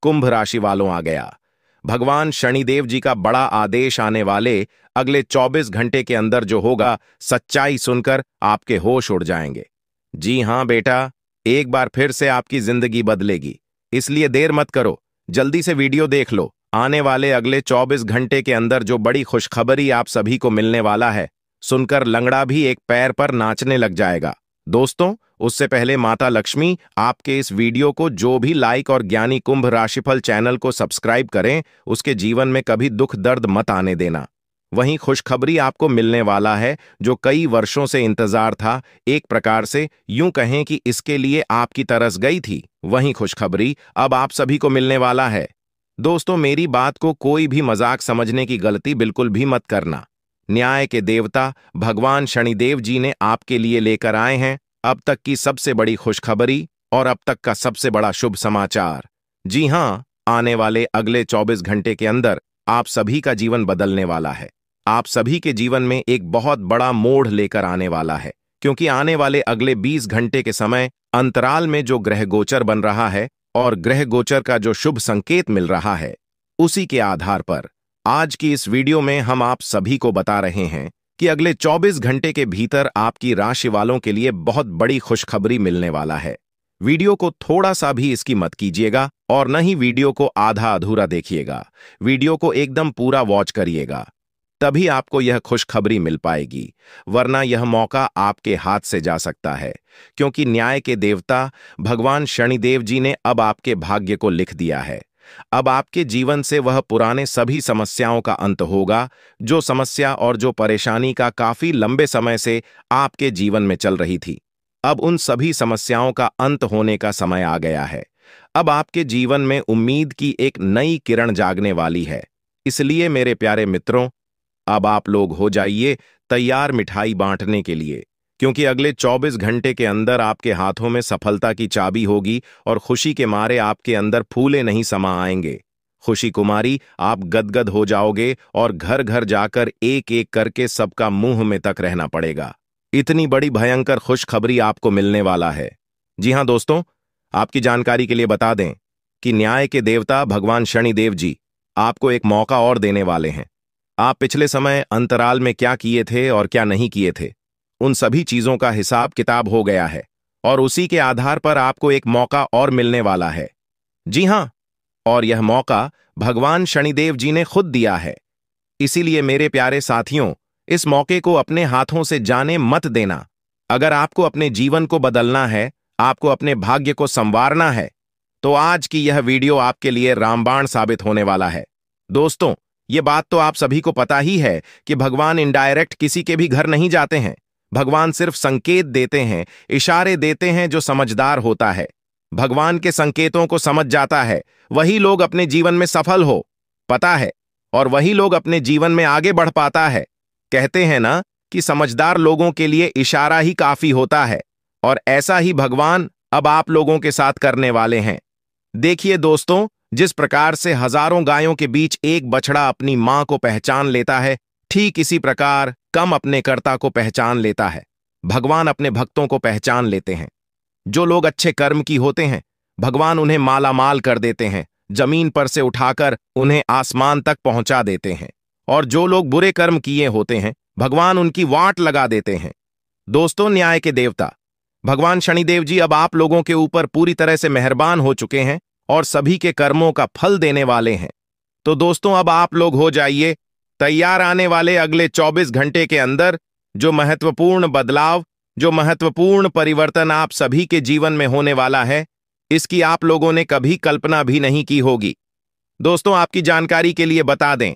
कुंभ राशि वालों आ गया। भगवान शनिदेव जी का बड़ा आदेश आने वाले अगले 24 घंटे के अंदर जो होगा, सच्चाई सुनकर आपके होश उड़ जाएंगे। जी हां बेटा, एक बार फिर से आपकी जिंदगी बदलेगी, इसलिए देर मत करो, जल्दी से वीडियो देख लो। आने वाले अगले 24 घंटे के अंदर जो बड़ी खुशखबरी आप सभी को मिलने वाला है, सुनकर लंगड़ा भी एक पैर पर नाचने लग जाएगा। दोस्तों, उससे पहले माता लक्ष्मी आपके इस वीडियो को जो भी लाइक और ज्ञानी कुंभ राशिफल चैनल को सब्सक्राइब करें, उसके जीवन में कभी दुख दर्द मत आने देना। वहीं खुशखबरी आपको मिलने वाला है जो कई वर्षों से इंतजार था, एक प्रकार से यूं कहें कि इसके लिए आपकी तरस गई थी। वहीं खुशखबरी अब आप सभी को मिलने वाला है। दोस्तों, मेरी बात को कोई भी मजाक समझने की गलती बिल्कुल भी मत करना। न्याय के देवता भगवान शनिदेव जी ने आपके लिए लेकर आए हैं अब तक की सबसे बड़ी खुशखबरी और अब तक का सबसे बड़ा शुभ समाचार। जी हां, आने वाले अगले 24 घंटे के अंदर आप सभी का जीवन बदलने वाला है। आप सभी के जीवन में एक बहुत बड़ा मोड़ लेकर आने वाला है, क्योंकि आने वाले अगले 20 घंटे के समय अंतराल में जो ग्रह गोचर बन रहा है और ग्रह गोचर का जो शुभ संकेत मिल रहा है, उसी के आधार पर आज की इस वीडियो में हम आप सभी को बता रहे हैं कि अगले 24 घंटे के भीतर आपकी राशि वालों के लिए बहुत बड़ी खुशखबरी मिलने वाला है। वीडियो को थोड़ा सा भी इसकी मत कीजिएगा और न ही वीडियो को आधा अधूरा देखिएगा। वीडियो को एकदम पूरा वॉच करिएगा, तभी आपको यह खुशखबरी मिल पाएगी, वरना यह मौका आपके हाथ से जा सकता है, क्योंकि न्याय के देवता भगवान शनिदेव जी ने अब आपके भाग्य को लिख दिया है। अब आपके जीवन से वह पुराने सभी समस्याओं का अंत होगा, जो समस्या और जो परेशानी का काफी लंबे समय से आपके जीवन में चल रही थी। अब उन सभी समस्याओं का अंत होने का समय आ गया है। अब आपके जीवन में उम्मीद की एक नई किरण जागने वाली है। इसलिए मेरे प्यारे मित्रों, अब आप लोग हो जाइए तैयार मिठाई बांटने के लिए, क्योंकि अगले 24 घंटे के अंदर आपके हाथों में सफलता की चाबी होगी और खुशी के मारे आपके अंदर फूले नहीं समा आएंगे। खुशी कुमारी, आप गदगद हो जाओगे और घर घर जाकर एक एक करके सबका मुंह में तक रहना पड़ेगा। इतनी बड़ी भयंकर खुशखबरी आपको मिलने वाला है। जी हां दोस्तों, आपकी जानकारी के लिए बता दें कि न्याय के देवता भगवान शनिदेव जी आपको एक मौका और देने वाले हैं। आप पिछले समय अंतराल में क्या किए थे और क्या नहीं किए थे, उन सभी चीजों का हिसाब किताब हो गया है और उसी के आधार पर आपको एक मौका और मिलने वाला है। जी हां, और यह मौका भगवान शनिदेव जी ने खुद दिया है। इसीलिए मेरे प्यारे साथियों, इस मौके को अपने हाथों से जाने मत देना। अगर आपको अपने जीवन को बदलना है, आपको अपने भाग्य को संवारना है, तो आज की यह वीडियो आपके लिए रामबाण साबित होने वाला है। दोस्तों, ये बात तो आप सभी को पता ही है कि भगवान इनडायरेक्ट किसी के भी घर नहीं जाते हैं। भगवान सिर्फ संकेत देते हैं, इशारे देते हैं। जो समझदार होता है, भगवान के संकेतों को समझ जाता है, वही लोग अपने जीवन में सफल हो पता है, और वही लोग अपने जीवन में आगे बढ़ पाता है। कहते हैं ना कि समझदार लोगों के लिए इशारा ही काफी होता है, और ऐसा ही भगवान अब आप लोगों के साथ करने वाले हैं। देखिए दोस्तों, जिस प्रकार से हजारों गायों के बीच एक बछड़ा अपनी मां को पहचान लेता है, ठीक इसी प्रकार कम अपने कर्ता को पहचान लेता है। भगवान अपने भक्तों को पहचान लेते हैं। जो लोग अच्छे कर्म की होते हैं, भगवान उन्हें मालामाल कर देते हैं, जमीन पर से उठाकर उन्हें आसमान तक पहुंचा देते हैं। और जो लोग बुरे कर्म किए होते हैं, भगवान उनकी वाट लगा देते हैं। दोस्तों, न्याय के देवता भगवान शनिदेव जी अब आप लोगों के ऊपर पूरी तरह से मेहरबान हो चुके हैं और सभी के कर्मों का फल देने वाले हैं। तो दोस्तों, अब आप लोग हो जाइए तैयार। आने वाले अगले 24 घंटे के अंदर जो महत्वपूर्ण बदलाव, जो महत्वपूर्ण परिवर्तन आप सभी के जीवन में होने वाला है, इसकी आप लोगों ने कभी कल्पना भी नहीं की होगी। दोस्तों, आपकी जानकारी के लिए बता दें,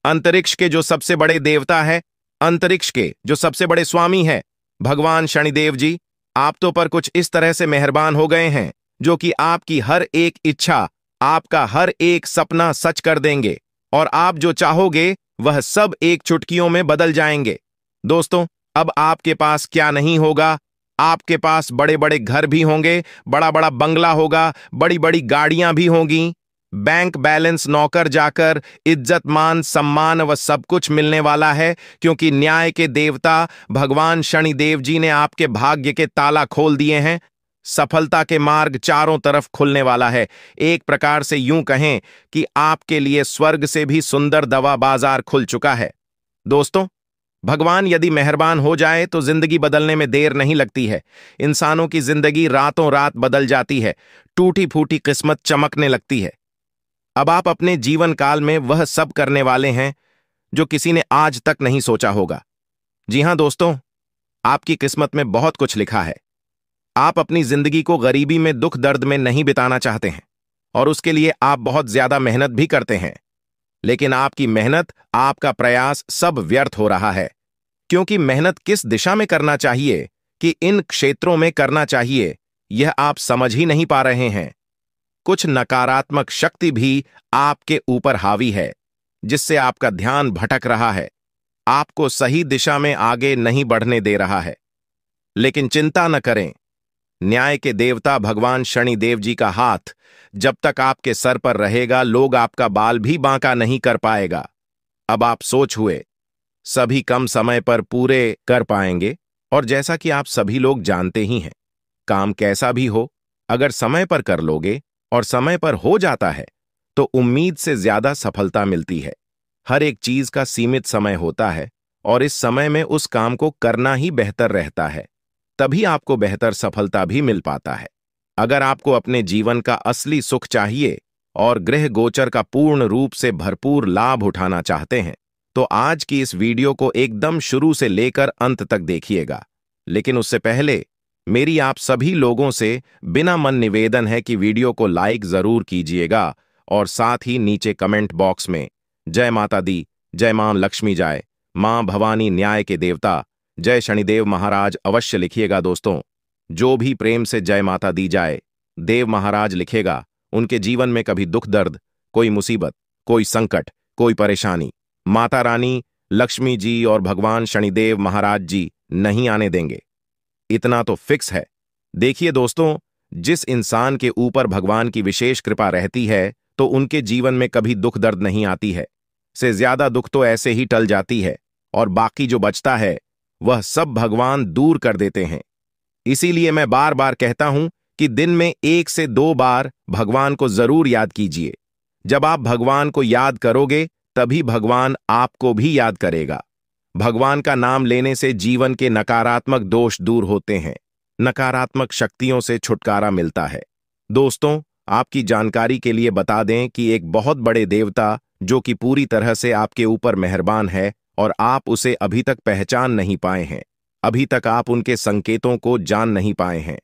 अंतरिक्ष के जो सबसे बड़े देवता है, अंतरिक्ष के जो सबसे बड़े स्वामी है, भगवान शनिदेव जी आप तो पर कुछ इस तरह से मेहरबान हो गए हैं, जो कि आपकी हर एक इच्छा, आपका हर एक सपना सच कर देंगे, और आप जो चाहोगे वह सब एक चुटकियों में बदल जाएंगे। दोस्तों, अब आपके पास क्या नहीं होगा, आपके पास बड़े बड़े घर भी होंगे, बड़ा बड़ा बंगला होगा, बड़ी बड़ी गाड़ियां भी होंगी, बैंक बैलेंस, नौकर जाकर, इज्जत मान सम्मान व सब कुछ मिलने वाला है, क्योंकि न्याय के देवता भगवान शनिदेव जी ने आपके भाग्य के ताला खोल दिए हैं। सफलता के मार्ग चारों तरफ खुलने वाला है। एक प्रकार से यूं कहें कि आपके लिए स्वर्ग से भी सुंदर दवा बाजार खुल चुका है। दोस्तों, भगवान यदि मेहरबान हो जाए तो जिंदगी बदलने में देर नहीं लगती है। इंसानों की जिंदगी रातों रात बदल जाती है, टूटी फूटी किस्मत चमकने लगती है। अब आप अपने जीवन काल में वह सब करने वाले हैं जो किसी ने आज तक नहीं सोचा होगा। जी हां दोस्तों, आपकी किस्मत में बहुत कुछ लिखा है। आप अपनी जिंदगी को गरीबी में, दुख दर्द में नहीं बिताना चाहते हैं और उसके लिए आप बहुत ज्यादा मेहनत भी करते हैं। लेकिन आपकी मेहनत, आपका प्रयास सब व्यर्थ हो रहा है, क्योंकि मेहनत किस दिशा में करना चाहिए, कि इन क्षेत्रों में करना चाहिए, यह आप समझ ही नहीं पा रहे हैं। कुछ नकारात्मक शक्ति भी आपके ऊपर हावी है, जिससे आपका ध्यान भटक रहा है, आपको सही दिशा में आगे नहीं बढ़ने दे रहा है। लेकिन चिंता न करें, न्याय के देवता भगवान शनिदेव जी का हाथ जब तक आपके सर पर रहेगा, लोग आपका बाल भी बांका नहीं कर पाएगा। अब आप सोच हुए सभी कम समय पर पूरे कर पाएंगे, और जैसा कि आप सभी लोग जानते ही हैं, काम कैसा भी हो, अगर समय पर कर लोगे और समय पर हो जाता है तो उम्मीद से ज्यादा सफलता मिलती है। हर एक चीज का सीमित समय होता है और इस समय में उस काम को करना ही बेहतर रहता है, तभी आपको बेहतर सफलता भी मिल पाता है। अगर आपको अपने जीवन का असली सुख चाहिए और गृह गोचर का पूर्ण रूप से भरपूर लाभ उठाना चाहते हैं, तो आज की इस वीडियो को एकदम शुरू से लेकर अंत तक देखिएगा। लेकिन उससे पहले मेरी आप सभी लोगों से बिना मन निवेदन है कि वीडियो को लाइक जरूर कीजिएगा और साथ ही नीचे कमेंट बॉक्स में जय माता दी, जय मां लक्ष्मी जाए, मां भवानी न्याय के देवता, जय शनिदेव महाराज अवश्य लिखिएगा। दोस्तों, जो भी प्रेम से जय माता दी जाए देव महाराज लिखेगा, उनके जीवन में कभी दुख दर्द, कोई मुसीबत, कोई संकट, कोई परेशानी माता रानी लक्ष्मी जी और भगवान शनिदेव महाराज जी नहीं आने देंगे। इतना तो फिक्स है। देखिए दोस्तों, जिस इंसान के ऊपर भगवान की विशेष कृपा रहती है तो उनके जीवन में कभी दुख दर्द नहीं आती है। से ज्यादा दुख तो ऐसे ही टल जाती है और बाकी जो बचता है वह सब भगवान दूर कर देते हैं। इसीलिए मैं बार बार कहता हूं कि दिन में 1 से 2 बार भगवान को जरूर याद कीजिए। जब आप भगवान को याद करोगे तभी भगवान आपको भी याद करेगा। भगवान का नाम लेने से जीवन के नकारात्मक दोष दूर होते हैं, नकारात्मक शक्तियों से छुटकारा मिलता है। दोस्तों, आपकी जानकारी के लिए बता दें कि एक बहुत बड़े देवता जो कि पूरी तरह से आपके ऊपर मेहरबान है और आप उसे अभी तक पहचान नहीं पाए हैं, अभी तक आप उनके संकेतों को जान नहीं पाए हैं।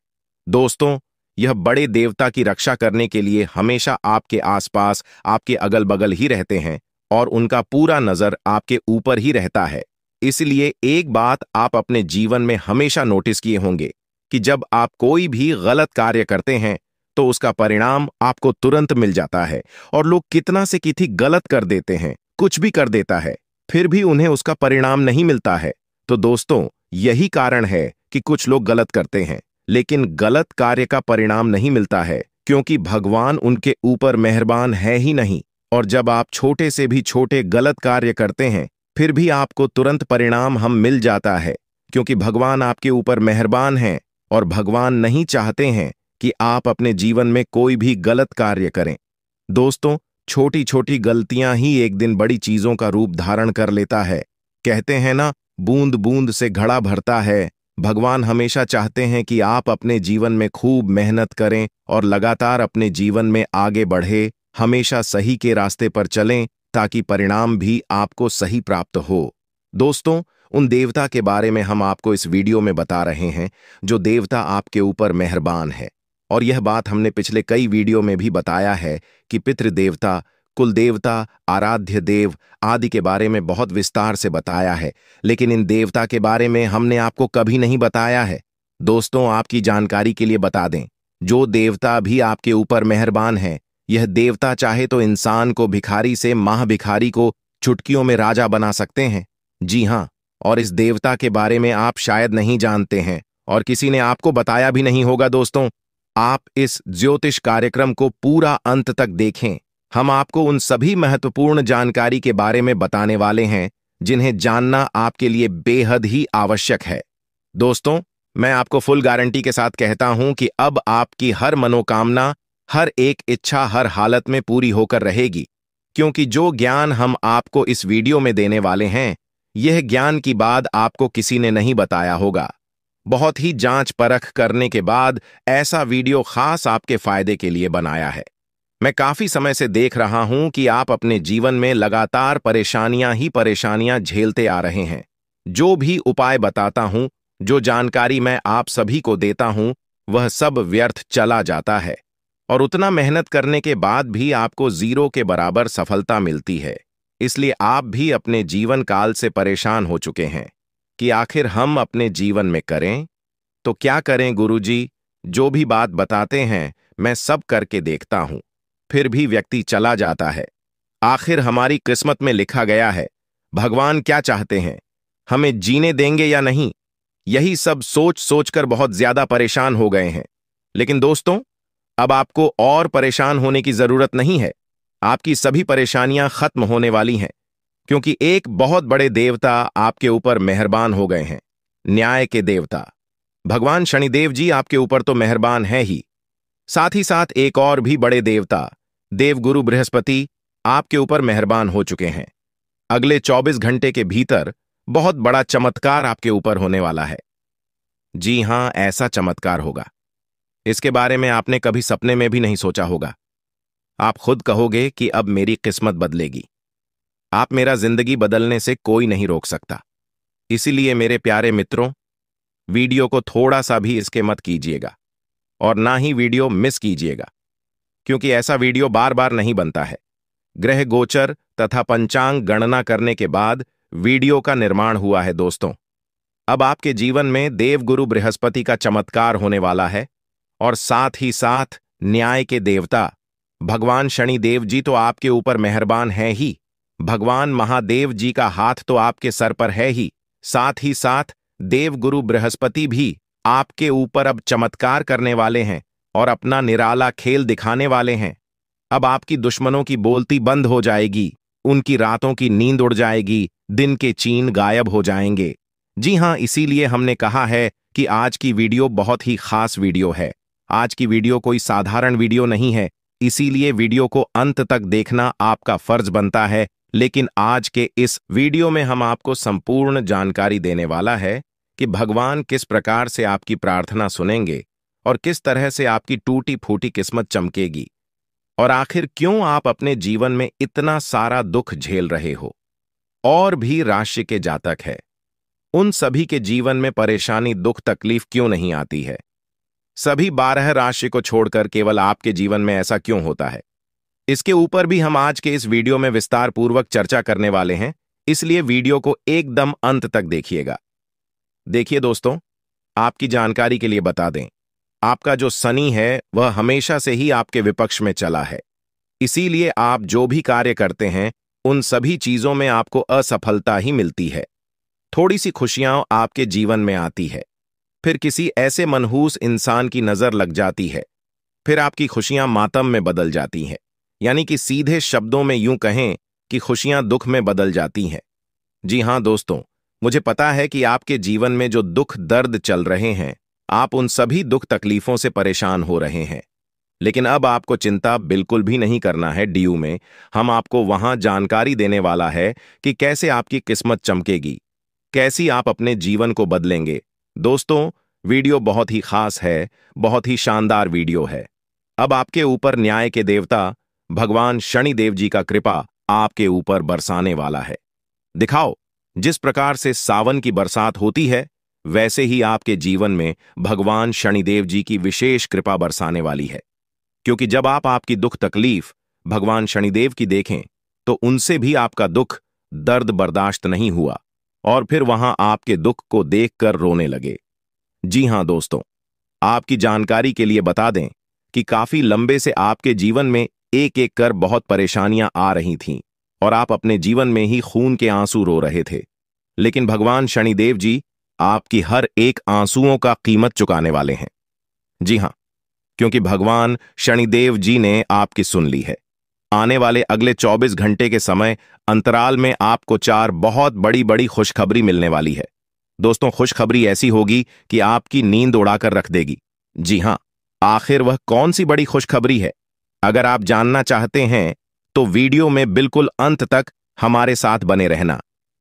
दोस्तों, यह बड़े देवता की रक्षा करने के लिए हमेशा आपके आसपास, आपके अगल बगल ही रहते हैं और उनका पूरा नजर आपके ऊपर ही रहता है। इसलिए एक बात आप अपने जीवन में हमेशा नोटिस किए होंगे कि जब आप कोई भी गलत कार्य करते हैं तो उसका परिणाम आपको तुरंत मिल जाता है। और लोग कितना से कितनी गलत कर देते हैं, कुछ भी कर देता है, फिर भी उन्हें उसका परिणाम नहीं मिलता है। तो दोस्तों, यही कारण है कि कुछ लोग गलत करते हैं लेकिन गलत कार्य का परिणाम नहीं मिलता है, क्योंकि भगवान उनके ऊपर मेहरबान है ही नहीं। और जब आप छोटे से भी छोटे गलत कार्य करते हैं फिर भी आपको तुरंत परिणाम हम मिल जाता है, क्योंकि भगवान आपके ऊपर मेहरबान हैं और भगवान नहीं चाहते हैं कि आप अपने जीवन में कोई भी गलत कार्य करें। दोस्तों, छोटी छोटी गलतियां ही एक दिन बड़ी चीजों का रूप धारण कर लेता है। कहते हैं ना, बूंद बूंद से घड़ा भरता है। भगवान हमेशा चाहते हैं कि आप अपने जीवन में खूब मेहनत करें और लगातार अपने जीवन में आगे बढ़े, हमेशा सही के रास्ते पर चलें ताकि परिणाम भी आपको सही प्राप्त हो। दोस्तों, उन देवता के बारे में हम आपको इस वीडियो में बता रहे हैं जो देवता आपके ऊपर मेहरबान है। और यह बात हमने पिछले कई वीडियो में भी बताया है कि पितृदेवता, कुल देवता, आराध्य देव आदि के बारे में बहुत विस्तार से बताया है, लेकिन इन देवता के बारे में हमने आपको कभी नहीं बताया है। दोस्तों, आपकी जानकारी के लिए बता दें, जो देवता भी आपके ऊपर मेहरबान है, यह देवता चाहे तो इंसान को भिखारी से महाभिखारी को चुटकियों में राजा बना सकते हैं। जी हां, और इस देवता के बारे में आप शायद नहीं जानते हैं और किसी ने आपको बताया भी नहीं होगा। दोस्तों, आप इस ज्योतिष कार्यक्रम को पूरा अंत तक देखें। हम आपको उन सभी महत्वपूर्ण जानकारी के बारे में बताने वाले हैं जिन्हें जानना आपके लिए बेहद ही आवश्यक है। दोस्तों, मैं आपको फुल गारंटी के साथ कहता हूं कि अब आपकी हर मनोकामना, हर एक इच्छा हर हालत में पूरी होकर रहेगी, क्योंकि जो ज्ञान हम आपको इस वीडियो में देने वाले हैं, यह ज्ञान की बात आपको किसी ने नहीं बताया होगा। बहुत ही जांच परख करने के बाद ऐसा वीडियो खास आपके फायदे के लिए बनाया है। मैं काफी समय से देख रहा हूं कि आप अपने जीवन में लगातार परेशानियां झेलते आ रहे हैं। जो भी उपाय बताता हूं, जो जानकारी मैं आप सभी को देता हूं, वह सब व्यर्थ चला जाता है और उतना मेहनत करने के बाद भी आपको जीरो के बराबर सफलता मिलती है। इसलिए आप भी अपने जीवन काल से परेशान हो चुके हैं कि आखिर हम अपने जीवन में करें तो क्या करें गुरुजी। जो भी बात बताते हैं मैं सब करके देखता हूं, फिर भी व्यक्ति चला जाता है। आखिर हमारी किस्मत में लिखा गया है, भगवान क्या चाहते हैं, हमें जीने देंगे या नहीं, यही सब सोच सोचकर बहुत ज्यादा परेशान हो गए हैं। लेकिन दोस्तों, अब आपको और परेशान होने की जरूरत नहीं है। आपकी सभी परेशानियां खत्म होने वाली हैं, क्योंकि एक बहुत बड़े देवता आपके ऊपर मेहरबान हो गए हैं। न्याय के देवता भगवान शनिदेव जी आपके ऊपर तो मेहरबान है ही, साथ ही साथ एक और भी बड़े देवता देवगुरु बृहस्पति आपके ऊपर मेहरबान हो चुके हैं। अगले 24 घंटे के भीतर बहुत बड़ा चमत्कार आपके ऊपर होने वाला है। जी हां, ऐसा चमत्कार होगा, इसके बारे में आपने कभी सपने में भी नहीं सोचा होगा। आप खुद कहोगे कि अब मेरी किस्मत बदलेगी। आप मेरा जिंदगी बदलने से कोई नहीं रोक सकता। इसीलिए मेरे प्यारे मित्रों, वीडियो को थोड़ा सा भी इसके मत कीजिएगा और ना ही वीडियो मिस कीजिएगा, क्योंकि ऐसा वीडियो बार बार नहीं बनता है। ग्रह गोचर तथा पंचांग गणना करने के बाद वीडियो का निर्माण हुआ है। दोस्तों, अब आपके जीवन में देवगुरु बृहस्पति का चमत्कार होने वाला है और साथ ही साथ न्याय के देवता भगवान शनिदेव जी तो आपके ऊपर मेहरबान है ही, भगवान महादेव जी का हाथ तो आपके सर पर है ही, साथ ही साथ देवगुरु बृहस्पति भी आपके ऊपर अब चमत्कार करने वाले हैं और अपना निराला खेल दिखाने वाले हैं। अब आपकी दुश्मनों की बोलती बंद हो जाएगी, उनकी रातों की नींद उड़ जाएगी, दिन के चैन गायब हो जाएंगे। जी हां, इसीलिए हमने कहा है कि आज की वीडियो बहुत ही खास वीडियो है। आज की वीडियो कोई साधारण वीडियो नहीं है, इसीलिए वीडियो को अंत तक देखना आपका फर्ज बनता है। लेकिन आज के इस वीडियो में हम आपको संपूर्ण जानकारी देने वाला है कि भगवान किस प्रकार से आपकी प्रार्थना सुनेंगे और किस तरह से आपकी टूटी फूटी किस्मत चमकेगी, और आखिर क्यों आप अपने जीवन में इतना सारा दुख झेल रहे हो। और भी राशि के जातक है, उन सभी के जीवन में परेशानी दुख तकलीफ क्यों नहीं आती है। सभी 12 राशि को छोड़कर केवल आपके जीवन में ऐसा क्यों होता है, इसके ऊपर भी हम आज के इस वीडियो में विस्तार पूर्वक चर्चा करने वाले हैं। इसलिए वीडियो को एकदम अंत तक देखिएगा। देखिए दोस्तों, आपकी जानकारी के लिए बता दें, आपका जो शनि है वह हमेशा से ही आपके विपक्ष में चला है। इसीलिए आप जो भी कार्य करते हैं उन सभी चीजों में आपको असफलता ही मिलती है। थोड़ी सी खुशियां आपके जीवन में आती है, फिर किसी ऐसे मनहूस इंसान की नजर लग जाती है, फिर आपकी खुशियां मातम में बदल जाती हैं। यानी कि सीधे शब्दों में यूं कहें कि खुशियां दुख में बदल जाती हैं। जी हां दोस्तों, मुझे पता है कि आपके जीवन में जो दुख दर्द चल रहे हैं, आप उन सभी दुख तकलीफों से परेशान हो रहे हैं। लेकिन अब आपको चिंता बिल्कुल भी नहीं करना है। डीयू में हम आपको वहां जानकारी देने वाला है कि कैसे आपकी किस्मत चमकेगी, कैसी आप अपने जीवन को बदलेंगे। दोस्तों, वीडियो बहुत ही खास है, बहुत ही शानदार वीडियो है। अब आपके ऊपर न्याय के देवता भगवान शनिदेव जी का कृपा आपके ऊपर बरसाने वाला है। दिखाओ, जिस प्रकार से सावन की बरसात होती है, वैसे ही आपके जीवन में भगवान शनिदेव जी की विशेष कृपा बरसाने वाली है। क्योंकि जब आप आपकी दुख तकलीफ भगवान शनिदेव की देखें, तो उनसे भी आपका दुख दर्द बर्दाश्त नहीं हुआ और फिर वहां आपके दुख को देखकर रोने लगे। जी हां दोस्तों, आपकी जानकारी के लिए बता दें कि काफी लंबे से आपके जीवन में एक एक कर बहुत परेशानियां आ रही थीं और आप अपने जीवन में ही खून के आंसू रो रहे थे। लेकिन भगवान शनिदेव जी आपकी हर एक आंसुओं का कीमत चुकाने वाले हैं। जी हां, क्योंकि भगवान शनिदेव जी ने आपकी सुन ली है। आने वाले अगले 24 घंटे के समय अंतराल में आपको 4 बहुत बड़ी बड़ी खुशखबरी मिलने वाली है। दोस्तों, खुशखबरी ऐसी होगी कि आपकी नींद उड़ाकर रख देगी। जी हां, आखिर वह कौन सी बड़ी खुशखबरी है? अगर आप जानना चाहते हैं तो वीडियो में बिल्कुल अंत तक हमारे साथ बने रहना,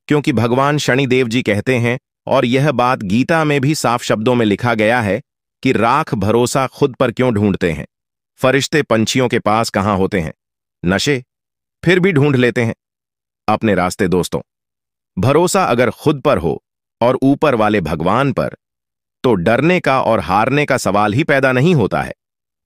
क्योंकि भगवान शनिदेव जी कहते हैं, और यह बात गीता में भी साफ शब्दों में लिखा गया है कि राख भरोसा खुद पर क्यों ढूंढते हैं? फरिश्ते पंछियों के पास कहां होते हैं? नशे फिर भी ढूंढ लेते हैं अपने रास्ते। दोस्तों, भरोसा अगर खुद पर हो और ऊपर वाले भगवान पर, तो डरने का और हारने का सवाल ही पैदा नहीं होता है,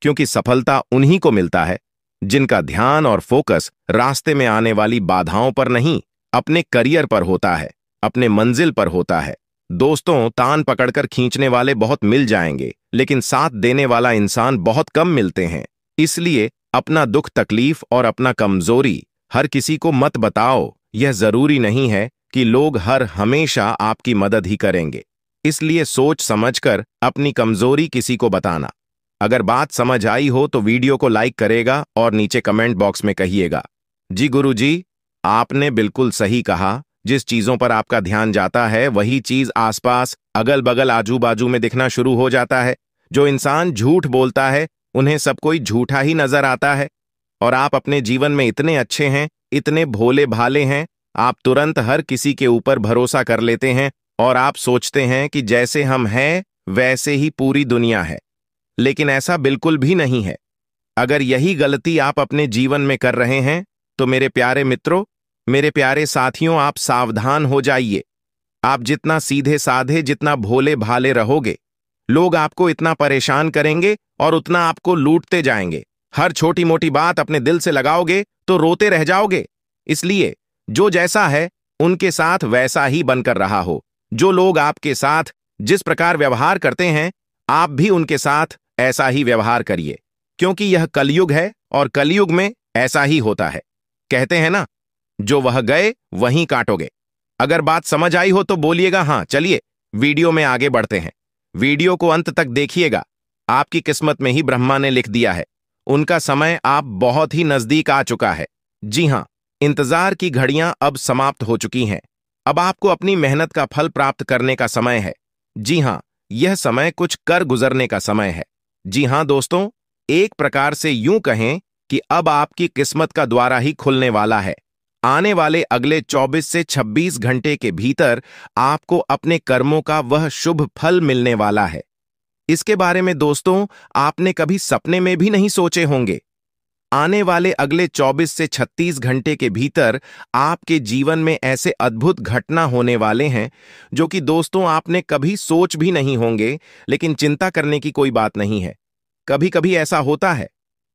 क्योंकि सफलता उन्हीं को मिलता है जिनका ध्यान और फोकस रास्ते में आने वाली बाधाओं पर नहीं, अपने करियर पर होता है, अपने मंजिल पर होता है। दोस्तों, तान पकड़कर खींचने वाले बहुत मिल जाएंगे, लेकिन साथ देने वाला इंसान बहुत कम मिलते हैं। इसलिए अपना दुख तकलीफ और अपना कमजोरी हर किसी को मत बताओ। यह जरूरी नहीं है कि लोग हर हमेशा आपकी मदद ही करेंगे। इसलिए सोच समझकर अपनी कमजोरी किसी को बताना। अगर बात समझ आई हो तो वीडियो को लाइक करेगा और नीचे कमेंट बॉक्स में कहिएगा, जी गुरुजी, आपने बिल्कुल सही कहा। जिस चीजों पर आपका ध्यान जाता है वही चीज आसपास अगल बगल आजू बाजू में दिखना शुरू हो जाता है। जो इंसान झूठ बोलता है उन्हें सब कोई झूठा ही नजर आता है। और आप अपने जीवन में इतने अच्छे हैं, इतने भोले भाले हैं, आप तुरंत हर किसी के ऊपर भरोसा कर लेते हैं और आप सोचते हैं कि जैसे हम हैं वैसे ही पूरी दुनिया है। लेकिन ऐसा बिल्कुल भी नहीं है। अगर यही गलती आप अपने जीवन में कर रहे हैं तो मेरे प्यारे मित्रों, मेरे प्यारे साथियों, आप सावधान हो जाइए। आप जितना सीधे साधे, जितना भोले भाले रहोगे, लोग आपको इतना परेशान करेंगे और उतना आपको लूटते जाएंगे। हर छोटी मोटी बात अपने दिल से लगाओगे तो रोते रह जाओगे। इसलिए जो जैसा है उनके साथ वैसा ही बनकर रहा हो। जो लोग आपके साथ जिस प्रकार व्यवहार करते हैं, आप भी उनके साथ ऐसा ही व्यवहार करिए, क्योंकि यह कलयुग है और कलयुग में ऐसा ही होता है। कहते हैं ना, जो वह गए वहीं काटोगे। अगर बात समझ आई हो तो बोलिएगा हाँ। चलिए वीडियो में आगे बढ़ते हैं। वीडियो को अंत तक देखिएगा। आपकी किस्मत में ही ब्रह्मा ने लिख दिया है, उनका समय आप बहुत ही नजदीक आ चुका है। जी हां, इंतजार की घड़ियां अब समाप्त हो चुकी हैं। अब आपको अपनी मेहनत का फल प्राप्त करने का समय है। जी हां, यह समय कुछ कर गुजरने का समय है। जी हां दोस्तों, एक प्रकार से यूं कहें कि अब आपकी किस्मत का द्वारा ही खुलने वाला है। आने वाले अगले 24 से 26 घंटे के भीतर आपको अपने कर्मों का वह शुभ फल मिलने वाला है। इसके बारे में दोस्तों आपने कभी सपने में भी नहीं सोचे होंगे। आने वाले अगले 24 से 36 घंटे के भीतर आपके जीवन में ऐसे अद्भुत घटना होने वाले हैं जो कि दोस्तों आपने कभी सोच भी नहीं होंगे। लेकिन चिंता करने की कोई बात नहीं है। कभी कभी ऐसा होता है,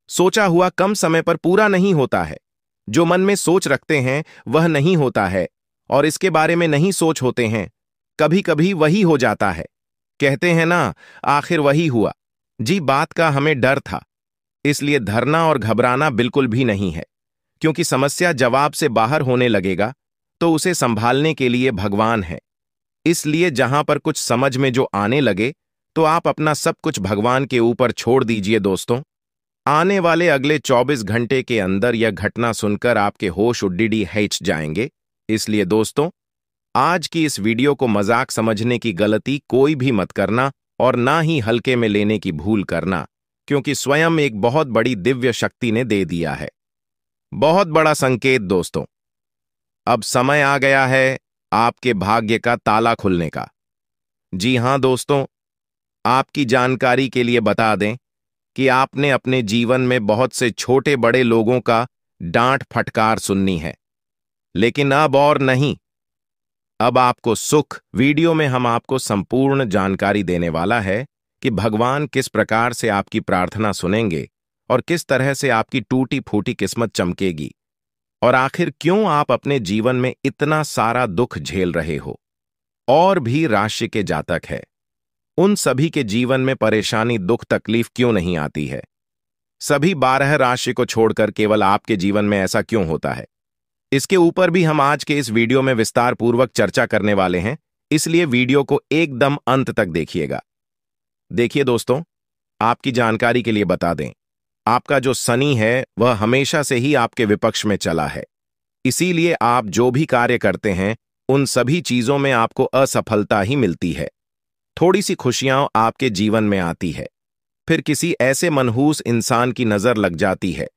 सोचा हुआ कम समय पर पूरा नहीं होता है। जो मन में सोच रखते हैं वह नहीं होता है, और इसके बारे में नहीं सोच होते हैं, कभी कभी वही हो जाता है। कहते हैं ना, आखिर वही हुआ। जी, बात का हमें डर था, इसलिए धरना और घबराना बिल्कुल भी नहीं है, क्योंकि समस्या जवाब से बाहर होने लगेगा तो उसे संभालने के लिए भगवान है। इसलिए जहां पर कुछ समझ में जो आने लगे तो आप अपना सब कुछ भगवान के ऊपर छोड़ दीजिए। दोस्तों, आने वाले अगले 24 घंटे के अंदर यह घटना सुनकर आपके होश उड्डी हैच जाएंगे। इसलिए दोस्तों, आज की इस वीडियो को मजाक समझने की गलती कोई भी मत करना और ना ही हल्के में लेने की भूल करना, क्योंकि स्वयं एक बहुत बड़ी दिव्य शक्ति ने दे दिया है। बहुत बड़ा संकेत दोस्तों, अब समय आ गया है आपके भाग्य का ताला खुलने का। जी हां दोस्तों, आपकी जानकारी के लिए बता दें कि आपने अपने जीवन में बहुत से छोटे बड़े लोगों का डांट फटकार सुननी है, लेकिन अब और नहीं। अब आपको सुख। वीडियो में हम आपको संपूर्ण जानकारी देने वाला है कि भगवान किस प्रकार से आपकी प्रार्थना सुनेंगे और किस तरह से आपकी टूटी फूटी किस्मत चमकेगी, और आखिर क्यों आप अपने जीवन में इतना सारा दुख झेल रहे हो। और भी राशि के जातक है, उन सभी के जीवन में परेशानी दुख तकलीफ क्यों नहीं आती है। सभी 12 राशि को छोड़कर केवल आपके जीवन में ऐसा क्यों होता है, इसके ऊपर भी हम आज के इस वीडियो में विस्तार पूर्वक चर्चा करने वाले हैं। इसलिए वीडियो को एकदम अंत तक देखिएगा। देखिए दोस्तों, आपकी जानकारी के लिए बता दें, आपका जो शनि है वह हमेशा से ही आपके विपक्ष में चला है। इसीलिए आप जो भी कार्य करते हैं उन सभी चीजों में आपको असफलता ही मिलती है। थोड़ी सी खुशियां आपके जीवन में आती है, फिर किसी ऐसे मनहूस इंसान की नजर लग जाती है,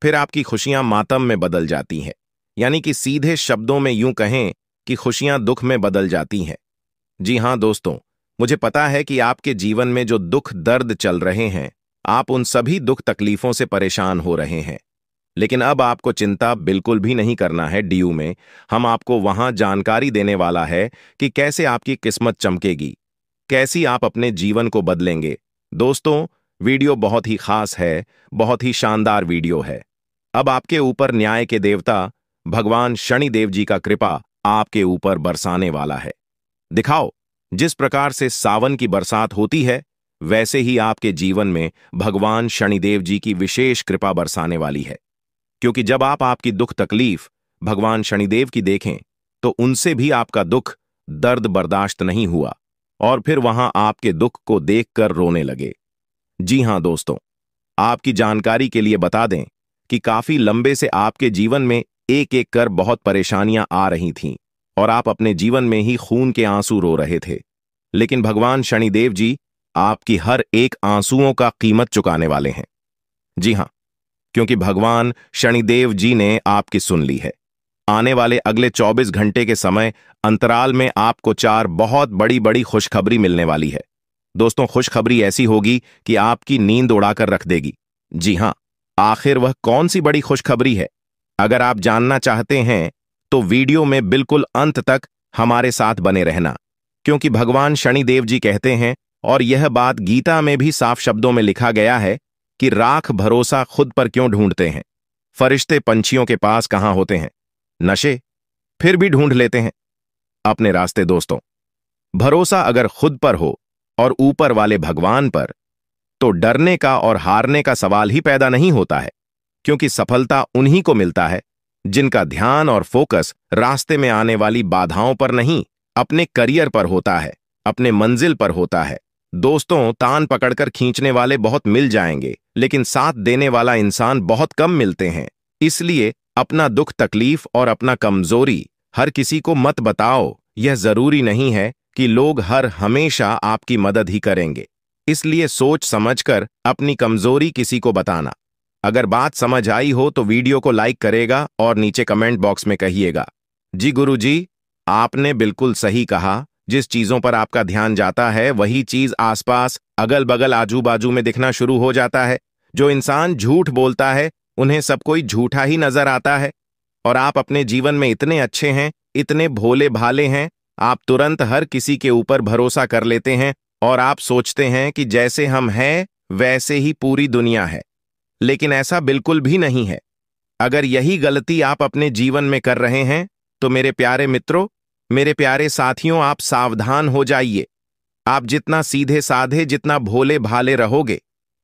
फिर आपकी खुशियां मातम में बदल जाती हैं। यानी कि सीधे शब्दों में यूं कहें कि खुशियां दुख में बदल जाती हैं। जी हां दोस्तों, मुझे पता है कि आपके जीवन में जो दुख दर्द चल रहे हैं, आप उन सभी दुख तकलीफों से परेशान हो रहे हैं। लेकिन अब आपको चिंता बिल्कुल भी नहीं करना है। डीयू में हम आपको वहां जानकारी देने वाला है कि कैसे आपकी किस्मत चमकेगी, कैसी आप अपने जीवन को बदलेंगे। दोस्तों, वीडियो बहुत ही खास है, बहुत ही शानदार वीडियो है। अब आपके ऊपर न्याय के देवता भगवान शनिदेव जी का कृपा आपके ऊपर बरसाने वाला है। दिखाओ, जिस प्रकार से सावन की बरसात होती है, वैसे ही आपके जीवन में भगवान शनिदेव जी की विशेष कृपा बरसाने वाली है। क्योंकि जब आप आपकी दुख तकलीफ भगवान शनिदेव की देखें, तो उनसे भी आपका दुख दर्द बर्दाश्त नहीं हुआ और फिर वहां आपके दुख को देखकर रोने लगे। जी हां दोस्तों, आपकी जानकारी के लिए बता दें कि काफी लंबे से आपके जीवन में एक एक कर बहुत परेशानियां आ रही थीं और आप अपने जीवन में ही खून के आंसू रो रहे थे। लेकिन भगवान शनिदेव जी आपकी हर एक आंसुओं का कीमत चुकाने वाले हैं। जी हां, क्योंकि भगवान शनिदेव जी ने आपकी सुन ली है। आने वाले अगले 24 घंटे के समय अंतराल में आपको 4 बहुत बड़ी बड़ी खुशखबरी मिलने वाली है। दोस्तों, खुशखबरी ऐसी होगी कि आपकी नींद उड़ाकर रख देगी। जी हां, आखिर वह कौन सी बड़ी खुशखबरी है? अगर आप जानना चाहते हैं तो वीडियो में बिल्कुल अंत तक हमारे साथ बने रहना, क्योंकि भगवान शनिदेव जी कहते हैं, और यह बात गीता में भी साफ शब्दों में लिखा गया है कि राख भरोसा खुद पर क्यों ढूंढते हैं? फरिश्ते पंछियों के पास कहां होते हैं? नशे फिर भी ढूंढ लेते हैं अपने रास्ते। दोस्तों, भरोसा अगर खुद पर हो और ऊपर वाले भगवान पर, तो डरने का और हारने का सवाल ही पैदा नहीं होता है। क्योंकि सफलता उन्हीं को मिलता है जिनका ध्यान और फोकस रास्ते में आने वाली बाधाओं पर नहीं, अपने करियर पर होता है, अपने मंजिल पर होता है। दोस्तों, तान पकड़कर खींचने वाले बहुत मिल जाएंगे, लेकिन साथ देने वाला इंसान बहुत कम मिलते हैं। इसलिए अपना दुख तकलीफ और अपना कमजोरी हर किसी को मत बताओ। यह जरूरी नहीं है कि लोग हर हमेशा आपकी मदद ही करेंगे। इसलिए सोच समझकर अपनी कमजोरी किसी को बताना। अगर बात समझ आई हो तो वीडियो को लाइक करेगा और नीचे कमेंट बॉक्स में कहिएगा, जी गुरुजी, आपने बिल्कुल सही कहा। जिस चीजों पर आपका ध्यान जाता है, वही चीज आसपास अगल बगल आजू बाजू में दिखना शुरू हो जाता है। जो इंसान झूठ बोलता है, उन्हें सब कोई झूठा ही नजर आता है। और आप अपने जीवन में इतने अच्छे हैं, इतने भोले भाले हैं, आप तुरंत हर किसी के ऊपर भरोसा कर लेते हैं और आप सोचते हैं कि जैसे हम हैं वैसे ही पूरी दुनिया है। लेकिन ऐसा बिल्कुल भी नहीं है। अगर यही गलती आप अपने जीवन में कर रहे हैं, तो मेरे प्यारे मित्रों, मेरे प्यारे साथियों, आप सावधान हो जाइए। आप जितना सीधे साधे, जितना भोले भाले रहोगे,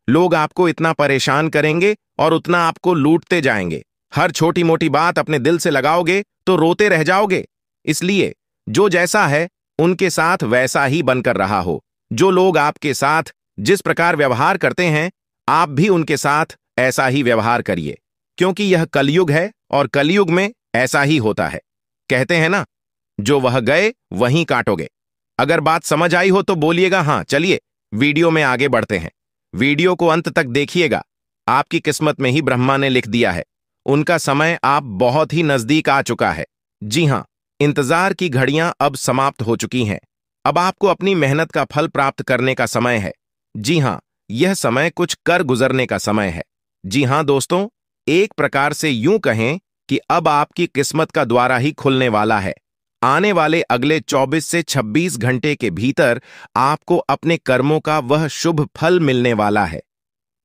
लोग आपको इतना परेशान करेंगे और उतना आपको लूटते जाएंगे। हर छोटी मोटी बात अपने दिल से लगाओगे तो रोते रह जाओगे। इसलिए जो जैसा है उनके साथ वैसा ही बनकर रहा हो। जो लोग आपके साथ जिस प्रकार व्यवहार करते हैं, आप भी उनके साथ ऐसा ही व्यवहार करिए, क्योंकि यह कलयुग है और कलयुग में ऐसा ही होता है। कहते हैं ना, जो वह गए वहीं काटोगे। अगर बात समझ आई हो तो बोलिएगा हाँ। चलिए वीडियो में आगे बढ़ते हैं। वीडियो को अंत तक देखिएगा। आपकी किस्मत में ही ब्रह्मा ने लिख दिया है, उनका समय आप बहुत ही नजदीक आ चुका है। जी हां, इंतजार की घड़ियां अब समाप्त हो चुकी हैं। अब आपको अपनी मेहनत का फल प्राप्त करने का समय है। जी हां, यह समय कुछ कर गुजरने का समय है। जी हां दोस्तों, एक प्रकार से यूं कहें कि अब आपकी किस्मत का द्वारा ही खुलने वाला है। आने वाले अगले 24 से 26 घंटे के भीतर आपको अपने कर्मों का वह शुभ फल मिलने वाला है।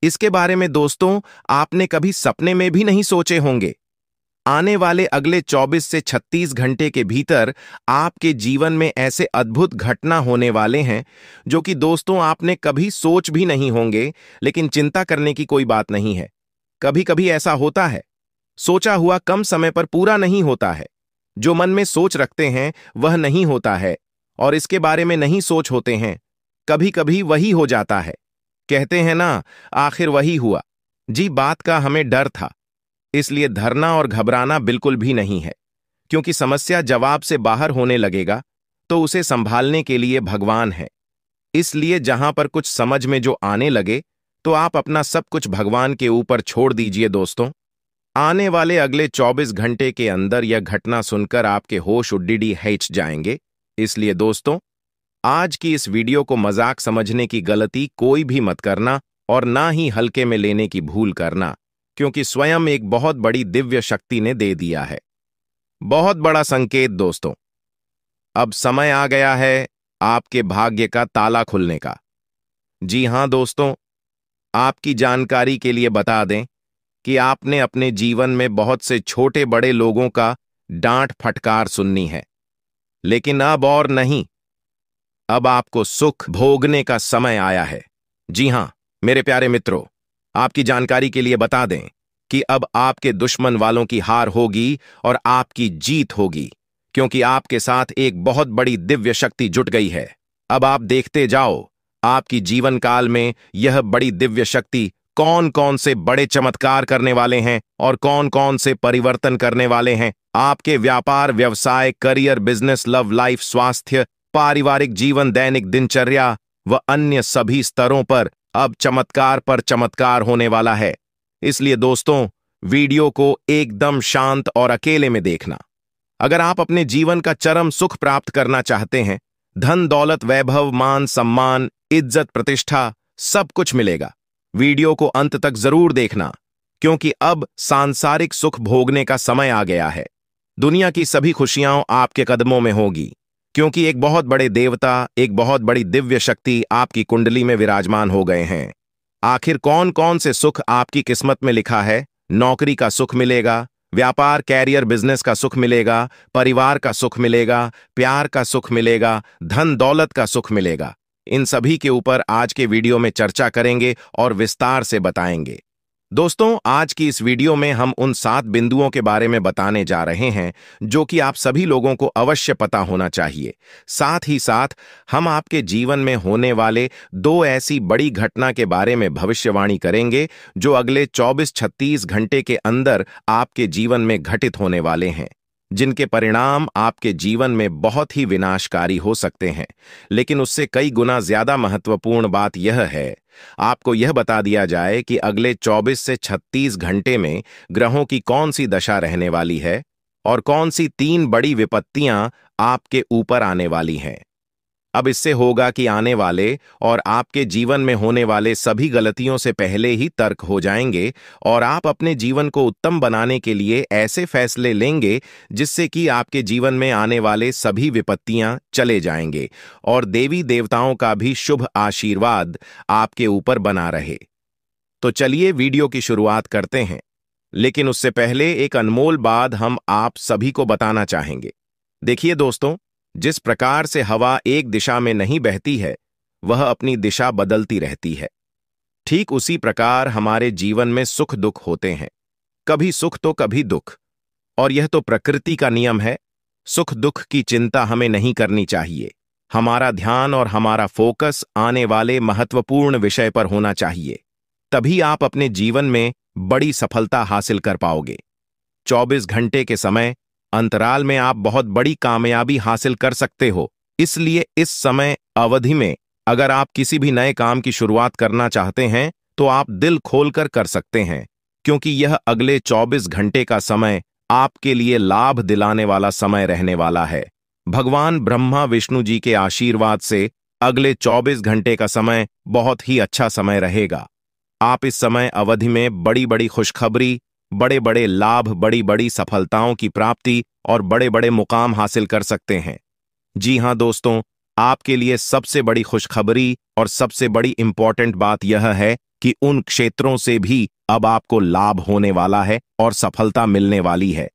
इसके बारे में दोस्तों आपने कभी सपने में भी नहीं सोचे होंगे। आने वाले अगले 24 से 36 घंटे के भीतर आपके जीवन में ऐसे अद्भुत घटना होने वाले हैं जो कि दोस्तों आपने कभी सोच भी नहीं होंगे। लेकिन चिंता करने की कोई बात नहीं है। कभी कभी ऐसा होता है, सोचा हुआ कम समय पर पूरा नहीं होता है। जो मन में सोच रखते हैं वह नहीं होता है, और इसके बारे में नहीं सोच होते हैं, कभी कभी वही हो जाता है। कहते हैं ना, आखिर वही हुआ। जी, बात का हमें डर था, इसलिए धरना और घबराना बिल्कुल भी नहीं है। क्योंकि समस्या जवाब से बाहर होने लगेगा तो उसे संभालने के लिए भगवान है। इसलिए जहां पर कुछ समझ में जो आने लगे तो आप अपना सब कुछ भगवान के ऊपर छोड़ दीजिए दोस्तों। आने वाले अगले 24 घंटे के अंदर यह घटना सुनकर आपके होश उड्डी हिच जाएंगे। इसलिए दोस्तों, आज की इस वीडियो को मजाक समझने की गलती कोई भी मत करना और ना ही हल्के में लेने की भूल करना, क्योंकि स्वयं एक बहुत बड़ी दिव्य शक्ति ने दे दिया है। बहुत बड़ा संकेत दोस्तों। अब समय आ गया है आपके भाग्य का ताला खुलने का। जी हां दोस्तों, आपकी जानकारी के लिए बता दें कि आपने अपने जीवन में बहुत से छोटे बड़े लोगों का डांट फटकार सुननी है, लेकिन अब और नहीं। अब आपको सुख भोगने का समय आया है। जी हां मेरे प्यारे मित्रों, आपकी जानकारी के लिए बता दें कि अब आपके दुश्मन वालों की हार होगी और आपकी जीत होगी, क्योंकि आपके साथ एक बहुत बड़ी दिव्य शक्ति जुट गई है। अब आप देखते जाओ आपकी जीवन काल में यह बड़ी दिव्य शक्ति कौन कौन से बड़े चमत्कार करने वाले हैं और कौन कौन से परिवर्तन करने वाले हैं। आपके व्यापार, व्यवसाय, करियर, बिजनेस, लव लाइफ, स्वास्थ्य, पारिवारिक जीवन, दैनिक दिनचर्या व अन्य सभी स्तरों पर अब चमत्कार पर चमत्कार होने वाला है। इसलिए दोस्तों, वीडियो को एकदम शांत और अकेले में देखना। अगर आप अपने जीवन का चरम सुख प्राप्त करना चाहते हैं, धन दौलत, वैभव, मान सम्मान, इज्जत, प्रतिष्ठा सब कुछ मिलेगा। वीडियो को अंत तक जरूर देखना, क्योंकि अब सांसारिक सुख भोगने का समय आ गया है। दुनिया की सभी खुशियां आपके कदमों में होगी, क्योंकि एक बहुत बड़े देवता, एक बहुत बड़ी दिव्य शक्ति आपकी कुंडली में विराजमान हो गए हैं। आखिर कौन कौन से सुख आपकी किस्मत में लिखा है? नौकरी का सुख मिलेगा, व्यापार, कैरियर, बिजनेस का सुख मिलेगा, परिवार का सुख मिलेगा, प्यार का सुख मिलेगा, धन दौलत का सुख मिलेगा। इन सभी के ऊपर आज के वीडियो में चर्चा करेंगे और विस्तार से बताएंगे। दोस्तों, आज की इस वीडियो में हम उन 7 बिंदुओं के बारे में बताने जा रहे हैं जो कि आप सभी लोगों को अवश्य पता होना चाहिए। साथ ही साथ हम आपके जीवन में होने वाले 2 ऐसी बड़ी घटना के बारे में भविष्यवाणी करेंगे जो अगले 24-36 घंटे के अंदर आपके जीवन में घटित होने वाले हैं, जिनके परिणाम आपके जीवन में बहुत ही विनाशकारी हो सकते हैं। लेकिन उससे कई गुना ज्यादा महत्वपूर्ण बात यह है, आपको यह बता दिया जाए कि अगले 24 से 36 घंटे में ग्रहों की कौन सी दशा रहने वाली है और कौन सी 3 बड़ी विपत्तियां आपके ऊपर आने वाली हैं। अब इससे होगा कि आने वाले और आपके जीवन में होने वाले सभी गलतियों से पहले ही तर्क हो जाएंगे और आप अपने जीवन को उत्तम बनाने के लिए ऐसे फैसले लेंगे जिससे कि आपके जीवन में आने वाले सभी विपत्तियां चले जाएंगे और देवी देवताओं का भी शुभ आशीर्वाद आपके ऊपर बना रहे। तो चलिए वीडियो की शुरुआत करते हैं, लेकिन उससे पहले एक अनमोल बात हम आप सभी को बताना चाहेंगे। देखिए दोस्तों, जिस प्रकार से हवा एक दिशा में नहीं बहती है, वह अपनी दिशा बदलती रहती है। ठीक उसी प्रकार हमारे जीवन में सुख दुख होते हैं, कभी सुख तो कभी दुख, और यह तो प्रकृति का नियम है। सुख दुख की चिंता हमें नहीं करनी चाहिए। हमारा ध्यान और हमारा फोकस आने वाले महत्वपूर्ण विषय पर होना चाहिए, तभी आप अपने जीवन में बड़ी सफलता हासिल कर पाओगे। 24 घंटे के समय अंतराल में आप बहुत बड़ी कामयाबी हासिल कर सकते हो। इसलिए इस समय अवधि में अगर आप किसी भी नए काम की शुरुआत करना चाहते हैं तो आप दिल खोलकर कर सकते हैं, क्योंकि यह अगले 24 घंटे का समय आपके लिए लाभ दिलाने वाला समय रहने वाला है। भगवान ब्रह्मा विष्णु जी के आशीर्वाद से अगले 24 घंटे का समय बहुत ही अच्छा समय रहेगा। आप इस समय अवधि में बड़ी बड़ी खुशखबरी, बड़े बड़े लाभ, बड़ी बड़ी सफलताओं की प्राप्ति और बड़े बड़े मुकाम हासिल कर सकते हैं। जी हां दोस्तों, आपके लिए सबसे बड़ी खुशखबरी और सबसे बड़ी इंपॉर्टेंट बात यह है कि उन क्षेत्रों से भी अब आपको लाभ होने वाला है और सफलता मिलने वाली है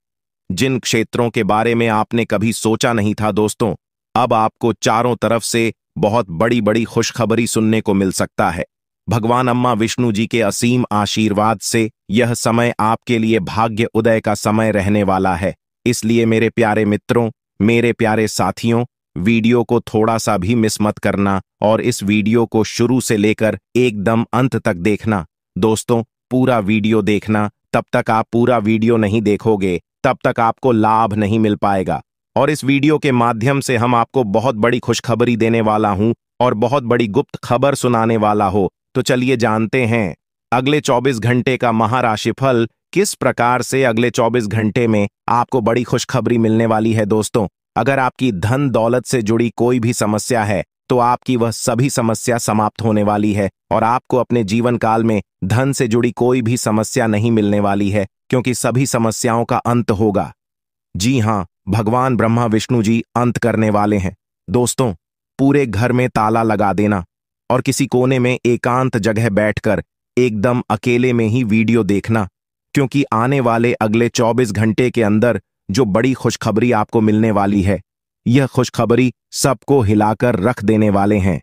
जिन क्षेत्रों के बारे में आपने कभी सोचा नहीं था। दोस्तों, अब आपको चारों तरफ से बहुत बड़ी बड़ी खुशखबरी सुनने को मिल सकता है। भगवान अम्मा विष्णु जी के असीम आशीर्वाद से यह समय आपके लिए भाग्य उदय का समय रहने वाला है। इसलिए मेरे प्यारे मित्रों, मेरे प्यारे साथियों, वीडियो को थोड़ा सा भी मिस मत करना और इस वीडियो को शुरू से लेकर एकदम अंत तक देखना। दोस्तों, पूरा वीडियो देखना तब तक आप पूरा वीडियो नहीं देखोगे, तब तक आपको लाभ नहीं मिल पाएगा। और इस वीडियो के माध्यम से हम आपको बहुत बड़ी खुशखबरी देने वाला हूं और बहुत बड़ी गुप्त खबर सुनाने वाला हो। तो चलिए जानते हैं अगले 24 घंटे का महाराशिफल किस प्रकार से अगले 24 घंटे में आपको बड़ी खुशखबरी मिलने वाली है। दोस्तों, अगर आपकी धन दौलत से जुड़ी कोई भी समस्या है तो आपकी वह सभी समस्या समाप्त होने वाली है और आपको अपने जीवन काल में धन से जुड़ी कोई भी समस्या नहीं मिलने वाली है, क्योंकि सभी समस्याओं का अंत होगा। जी हां, भगवान ब्रह्मा विष्णु जी अंत करने वाले हैं। दोस्तों, पूरे घर में ताला लगा देना और किसी कोने में एकांत जगह बैठकर एकदम अकेले में ही वीडियो देखना, क्योंकि आने वाले अगले 24 घंटे के अंदर जो बड़ी खुशखबरी आपको मिलने वाली है, यह खुशखबरी सबको हिलाकर रख देने वाले हैं।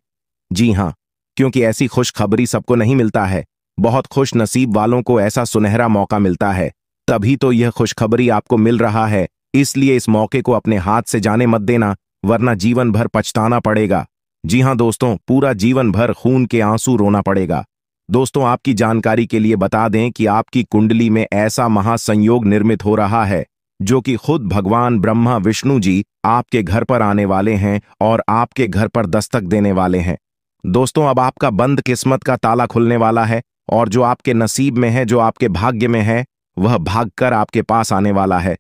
जी हां, क्योंकि ऐसी खुशखबरी सबको नहीं मिलता है। बहुत खुश नसीब वालों को ऐसा सुनहरा मौका मिलता है, तभी तो यह खुशखबरी आपको मिल रहा है। इसलिए इस मौके को अपने हाथ से जाने मत देना, वरना जीवन भर पछताना पड़ेगा। जी हां दोस्तों, पूरा जीवन भर खून के आंसू रोना पड़ेगा। दोस्तों, आपकी जानकारी के लिए बता दें कि आपकी कुंडली में ऐसा महासंयोग निर्मित हो रहा है जो कि खुद भगवान ब्रह्मा विष्णु जी आपके घर पर आने वाले हैं और आपके घर पर दस्तक देने वाले हैं। दोस्तों, अब आपका बंद किस्मत का ताला खुलने वाला है और जो आपके नसीब में है, जो आपके भाग्य में है, वह भागकर आपके पास आने वाला है।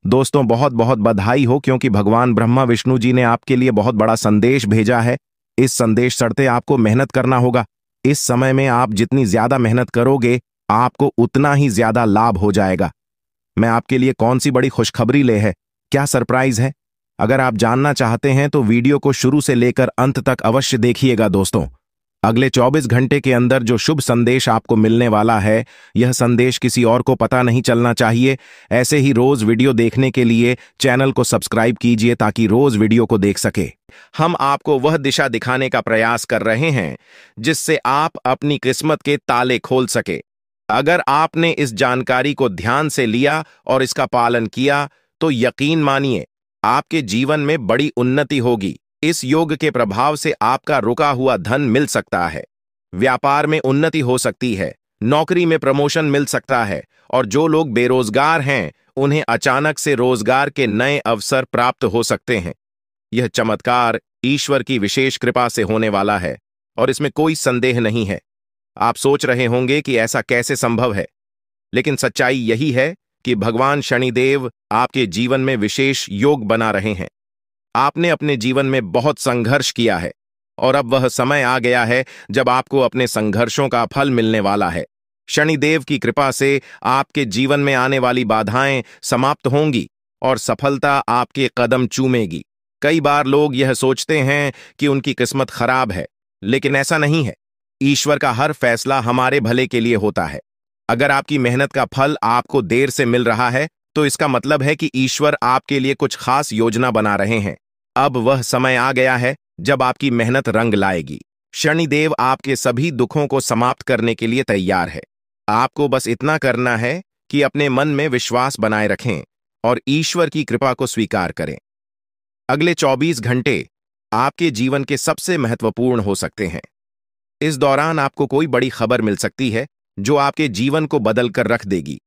दोस्तों, बहुत बहुत बधाई हो, क्योंकि भगवान ब्रह्मा विष्णु जी ने आपके लिए बहुत बड़ा संदेश भेजा है। इस संदेश चढ़ते आपको मेहनत करना होगा। इस समय में आप जितनी ज्यादा मेहनत करोगे, आपको उतना ही ज्यादा लाभ हो जाएगा। मैं आपके लिए कौन सी बड़ी खुशखबरी ले है, क्या सरप्राइज है? अगर आप जानना चाहते हैं तो वीडियो को शुरू से लेकर अंत तक अवश्य देखिएगा। दोस्तों, अगले 24 घंटे के अंदर जो शुभ संदेश आपको मिलने वाला है, यह संदेश किसी और को पता नहीं चलना चाहिए। ऐसे ही रोज वीडियो देखने के लिए चैनल को सब्सक्राइब कीजिए ताकि रोज वीडियो को देख सके। हम आपको वह दिशा दिखाने का प्रयास कर रहे हैं जिससे आप अपनी किस्मत के ताले खोल सके। अगर आपने इस जानकारी को ध्यान से लिया और इसका पालन किया तो यकीन मानिए आपके जीवन में बड़ी उन्नति होगी। इस योग के प्रभाव से आपका रुका हुआ धन मिल सकता है, व्यापार में उन्नति हो सकती है, नौकरी में प्रमोशन मिल सकता है और जो लोग बेरोजगार हैं उन्हें अचानक से रोजगार के नए अवसर प्राप्त हो सकते हैं। यह चमत्कार ईश्वर की विशेष कृपा से होने वाला है और इसमें कोई संदेह नहीं है। आप सोच रहे होंगे कि ऐसा कैसे संभव है, लेकिन सच्चाई यही है कि भगवान शनिदेव आपके जीवन में विशेष योग बना रहे हैं। आपने अपने जीवन में बहुत संघर्ष किया है और अब वह समय आ गया है जब आपको अपने संघर्षों का फल मिलने वाला है। शनिदेव की कृपा से आपके जीवन में आने वाली बाधाएं समाप्त होंगी और सफलता आपके कदम चूमेगी। कई बार लोग यह सोचते हैं कि उनकी किस्मत खराब है, लेकिन ऐसा नहीं है। ईश्वर का हर फैसला हमारे भले के लिए होता है। अगर आपकी मेहनत का फल आपको देर से मिल रहा है तो इसका मतलब है कि ईश्वर आपके लिए कुछ खास योजना बना रहे हैं। अब वह समय आ गया है जब आपकी मेहनत रंग लाएगी। शनिदेव आपके सभी दुखों को समाप्त करने के लिए तैयार है। आपको बस इतना करना है कि अपने मन में विश्वास बनाए रखें और ईश्वर की कृपा को स्वीकार करें। अगले 24 घंटे आपके जीवन के सबसे महत्वपूर्ण हो सकते हैं। इस दौरान आपको कोई बड़ी खबर मिल सकती है जो आपके जीवन को बदल कर रख देगी।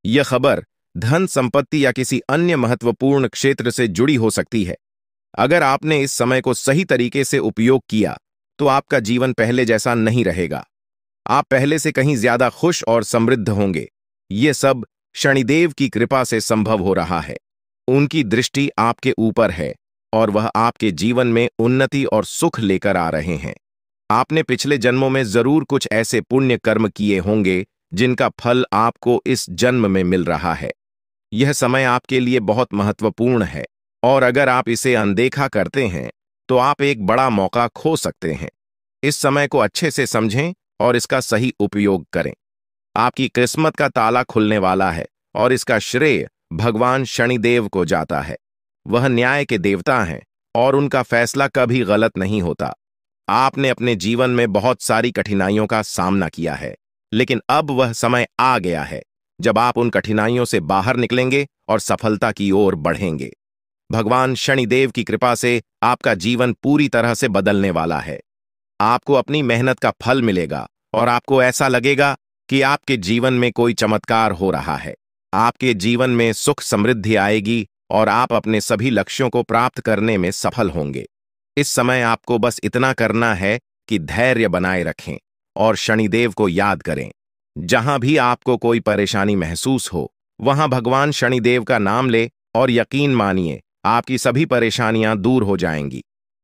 यह खबर धन संपत्ति या किसी अन्य महत्वपूर्ण क्षेत्र से जुड़ी हो सकती है। अगर आपने इस समय को सही तरीके से उपयोग किया तो आपका जीवन पहले जैसा नहीं रहेगा। आप पहले से कहीं ज्यादा खुश और समृद्ध होंगे। यह सब शनिदेव की कृपा से संभव हो रहा है। उनकी दृष्टि आपके ऊपर है और वह आपके जीवन में उन्नति और सुख लेकर आ रहे हैं। आपने पिछले जन्मों में जरूर कुछ ऐसे पुण्य कर्म किए होंगे जिनका फल आपको इस जन्म में मिल रहा है। यह समय आपके लिए बहुत महत्वपूर्ण है और अगर आप इसे अनदेखा करते हैं तो आप एक बड़ा मौका खो सकते हैं। इस समय को अच्छे से समझें और इसका सही उपयोग करें। आपकी किस्मत का ताला खुलने वाला है और इसका श्रेय भगवान शनिदेव को जाता है। वह न्याय के देवता हैं और उनका फैसला कभी गलत नहीं होता। आपने अपने जीवन में बहुत सारी कठिनाइयों का सामना किया है, लेकिन अब वह समय आ गया है जब आप उन कठिनाइयों से बाहर निकलेंगे और सफलता की ओर बढ़ेंगे। भगवान शनिदेव की कृपा से आपका जीवन पूरी तरह से बदलने वाला है। आपको अपनी मेहनत का फल मिलेगा और आपको ऐसा लगेगा कि आपके जीवन में कोई चमत्कार हो रहा है। आपके जीवन में सुख समृद्धि आएगी और आप अपने सभी लक्ष्यों को प्राप्त करने में सफल होंगे। इस समय आपको बस इतना करना है कि धैर्य बनाए रखें और शनिदेव को याद करें। जहां भी आपको कोई परेशानी महसूस हो, वहां भगवान शनिदेव का नाम ले और यकीन मानिए आपकी सभी परेशानियां दूर हो जाएंगी।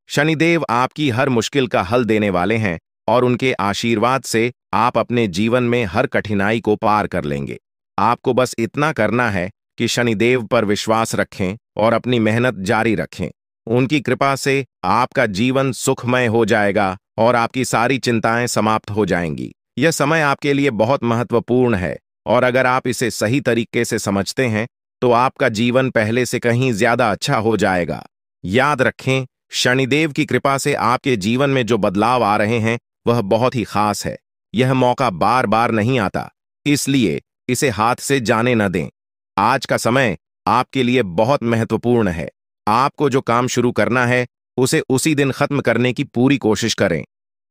शनिदेव आपकी हर मुश्किल का हल देने वाले हैं और उनके आशीर्वाद से आप अपने जीवन में हर कठिनाई को पार कर लेंगे। आपको बस इतना करना है कि शनिदेव पर विश्वास रखें और अपनी मेहनत जारी रखें। उनकी कृपा से आपका जीवन सुखमय हो जाएगा और आपकी सारी चिंताएं समाप्त हो जाएंगी। यह समय आपके लिए बहुत महत्वपूर्ण है और अगर आप इसे सही तरीके से समझते हैं तो आपका जीवन पहले से कहीं ज्यादा अच्छा हो जाएगा। याद रखें, शनिदेव की कृपा से आपके जीवन में जो बदलाव आ रहे हैं वह बहुत ही खास है। यह मौका बार बार नहीं आता, इसलिए इसे हाथ से जाने न दें। आज का समय आपके लिए बहुत महत्वपूर्ण है। आपको जो काम शुरू करना है उसे उसी दिन खत्म करने की पूरी कोशिश करें।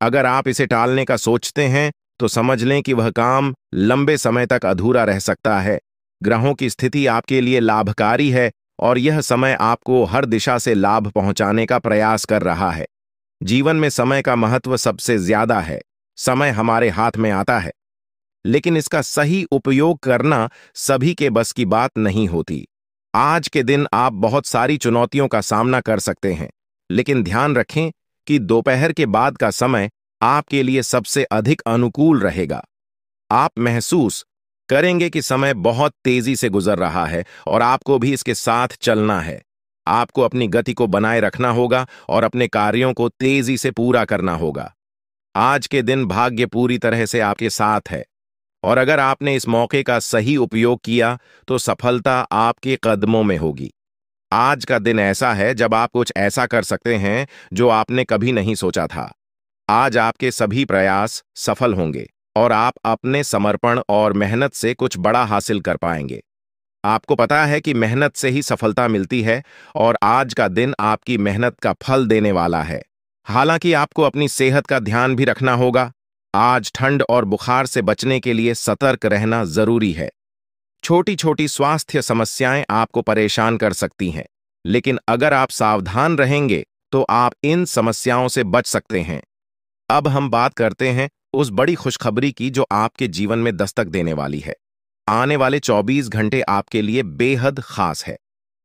अगर आप इसे टालने का सोचते हैं तो समझ लें कि वह काम लंबे समय तक अधूरा रह सकता है। ग्रहों की स्थिति आपके लिए लाभकारी है और यह समय आपको हर दिशा से लाभ पहुंचाने का प्रयास कर रहा है। जीवन में समय का महत्व सबसे ज्यादा है। समय हमारे हाथ में आता है, लेकिन इसका सही उपयोग करना सभी के बस की बात नहीं होती। आज के दिन आप बहुत सारी चुनौतियों का सामना कर सकते हैं, लेकिन ध्यान रखें कि दोपहर के बाद का समय आपके लिए सबसे अधिक अनुकूल रहेगा। आप महसूस करेंगे कि समय बहुत तेजी से गुजर रहा है और आपको भी इसके साथ चलना है। आपको अपनी गति को बनाए रखना होगा और अपने कार्यों को तेजी से पूरा करना होगा। आज के दिन भाग्य पूरी तरह से आपके साथ है और अगर आपने इस मौके का सही उपयोग किया तो सफलता आपके कदमों में होगी। आज का दिन ऐसा है जब आप कुछ ऐसा कर सकते हैं जो आपने कभी नहीं सोचा था। आज आपके सभी प्रयास सफल होंगे और आप अपने समर्पण और मेहनत से कुछ बड़ा हासिल कर पाएंगे। आपको पता है कि मेहनत से ही सफलता मिलती है और आज का दिन आपकी मेहनत का फल देने वाला है। हालांकि आपको अपनी सेहत का ध्यान भी रखना होगा। आज ठंड और बुखार से बचने के लिए सतर्क रहना जरूरी है। छोटी छोटी स्वास्थ्य समस्याएं आपको परेशान कर सकती हैं, लेकिन अगर आप सावधान रहेंगे तो आप इन समस्याओं से बच सकते हैं। अब हम बात करते हैं उस बड़ी खुशखबरी की जो आपके जीवन में दस्तक देने वाली है। आने वाले 24 घंटे आपके लिए बेहद खास है।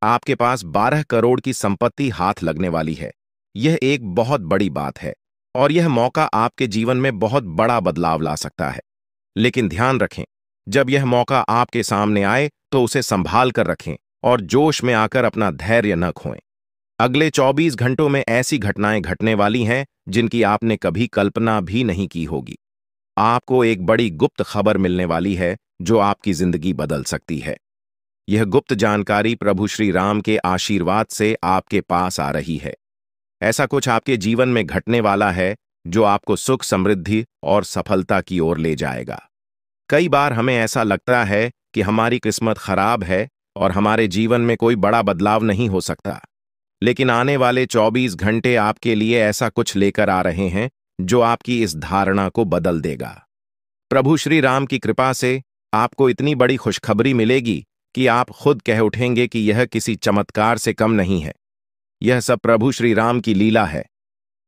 आपके पास 12 करोड़ की संपत्ति हाथ लगने वाली है। यह एक बहुत बड़ी बात है और यह मौका आपके जीवन में बहुत बड़ा बदलाव ला सकता है। लेकिन ध्यान रखें, जब यह मौका आपके सामने आए तो उसे संभाल कर रखें और जोश में आकर अपना धैर्य न खोएं। अगले 24 घंटों में ऐसी घटनाएं घटने वाली हैं जिनकी आपने कभी कल्पना भी नहीं की होगी। आपको एक बड़ी गुप्त खबर मिलने वाली है जो आपकी जिंदगी बदल सकती है। यह गुप्त जानकारी प्रभु श्री राम के आशीर्वाद से आपके पास आ रही है। ऐसा कुछ आपके जीवन में घटने वाला है जो आपको सुख समृद्धि और सफलता की ओर ले जाएगा। कई बार हमें ऐसा लगता है कि हमारी किस्मत खराब है और हमारे जीवन में कोई बड़ा बदलाव नहीं हो सकता, लेकिन आने वाले 24 घंटे आपके लिए ऐसा कुछ लेकर आ रहे हैं जो आपकी इस धारणा को बदल देगा। प्रभु श्री राम की कृपा से आपको इतनी बड़ी खुशखबरी मिलेगी कि आप खुद कह उठेंगे कि यह किसी चमत्कार से कम नहीं है। यह सब प्रभु श्री राम की लीला है।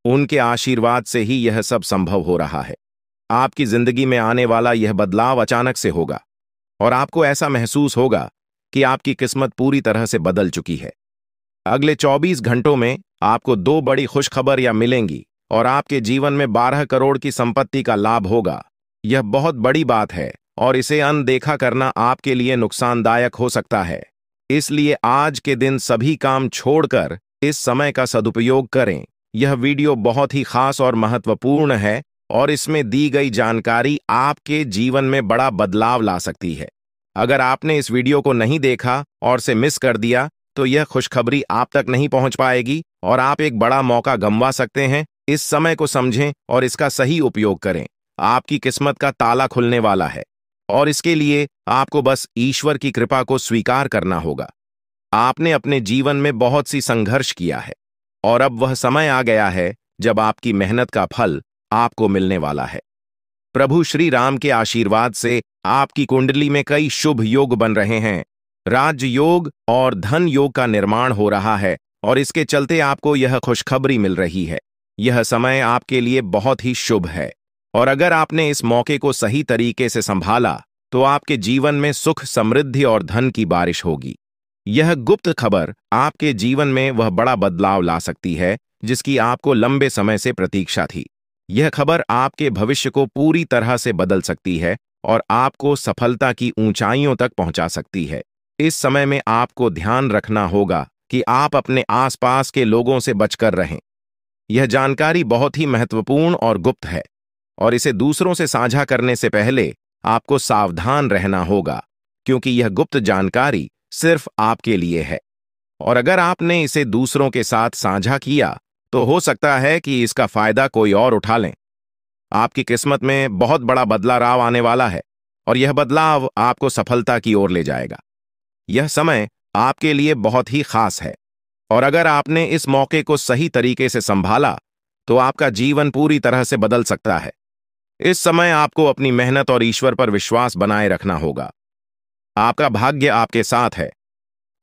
उनके आशीर्वाद से ही यह सब संभव हो रहा है। आपकी जिंदगी में आने वाला यह बदलाव अचानक से होगा और आपको ऐसा महसूस होगा कि आपकी किस्मत पूरी तरह से बदल चुकी है। अगले 24 घंटों में आपको 2 बड़ी खुशखबरियां मिलेंगी और आपके जीवन में 12 करोड़ की संपत्ति का लाभ होगा। यह बहुत बड़ी बात है और इसे अनदेखा करना आपके लिए नुकसानदायक हो सकता है। इसलिए आज के दिन सभी काम छोड़कर इस समय का सदुपयोग करें। यह वीडियो बहुत ही खास और महत्वपूर्ण है और इसमें दी गई जानकारी आपके जीवन में बड़ा बदलाव ला सकती है। अगर आपने इस वीडियो को नहीं देखा और से मिस कर दिया तो यह खुशखबरी आप तक नहीं पहुंच पाएगी और आप एक बड़ा मौका गंवा सकते हैं। इस समय को समझें और इसका सही उपयोग करें। आपकी किस्मत का ताला खुलने वाला है और इसके लिए आपको बस ईश्वर की कृपा को स्वीकार करना होगा। आपने अपने जीवन में बहुत सी संघर्ष किया है और अब वह समय आ गया है जब आपकी मेहनत का फल आपको मिलने वाला है। प्रभु श्री राम के आशीर्वाद से आपकी कुंडली में कई शुभ योग बन रहे हैं। राजयोग और धन योग का निर्माण हो रहा है और इसके चलते आपको यह खुशखबरी मिल रही है। यह समय आपके लिए बहुत ही शुभ है और अगर आपने इस मौके को सही तरीके से संभाला तो आपके जीवन में सुख, समृद्धि और धन की बारिश होगी। यह गुप्त खबर आपके जीवन में वह बड़ा बदलाव ला सकती है जिसकी आपको लंबे समय से प्रतीक्षा थी। यह खबर आपके भविष्य को पूरी तरह से बदल सकती है और आपको सफलता की ऊंचाइयों तक पहुंचा सकती है। इस समय में आपको ध्यान रखना होगा कि आप अपने आसपास के लोगों से बचकर रहें। यह जानकारी बहुत ही महत्वपूर्ण और गुप्त है और इसे दूसरों से साझा करने से पहले आपको सावधान रहना होगा, क्योंकि यह गुप्त जानकारी सिर्फ आपके लिए है और अगर आपने इसे दूसरों के साथ साझा किया तो हो सकता है कि इसका फायदा कोई और उठा लें। आपकी किस्मत में बहुत बड़ा बदलाव आने वाला है और यह बदलाव आपको सफलता की ओर ले जाएगा। यह समय आपके लिए बहुत ही खास है और अगर आपने इस मौके को सही तरीके से संभाला तो आपका जीवन पूरी तरह से बदल सकता है। इस समय आपको अपनी मेहनत और ईश्वर पर विश्वास बनाए रखना होगा। आपका भाग्य आपके साथ है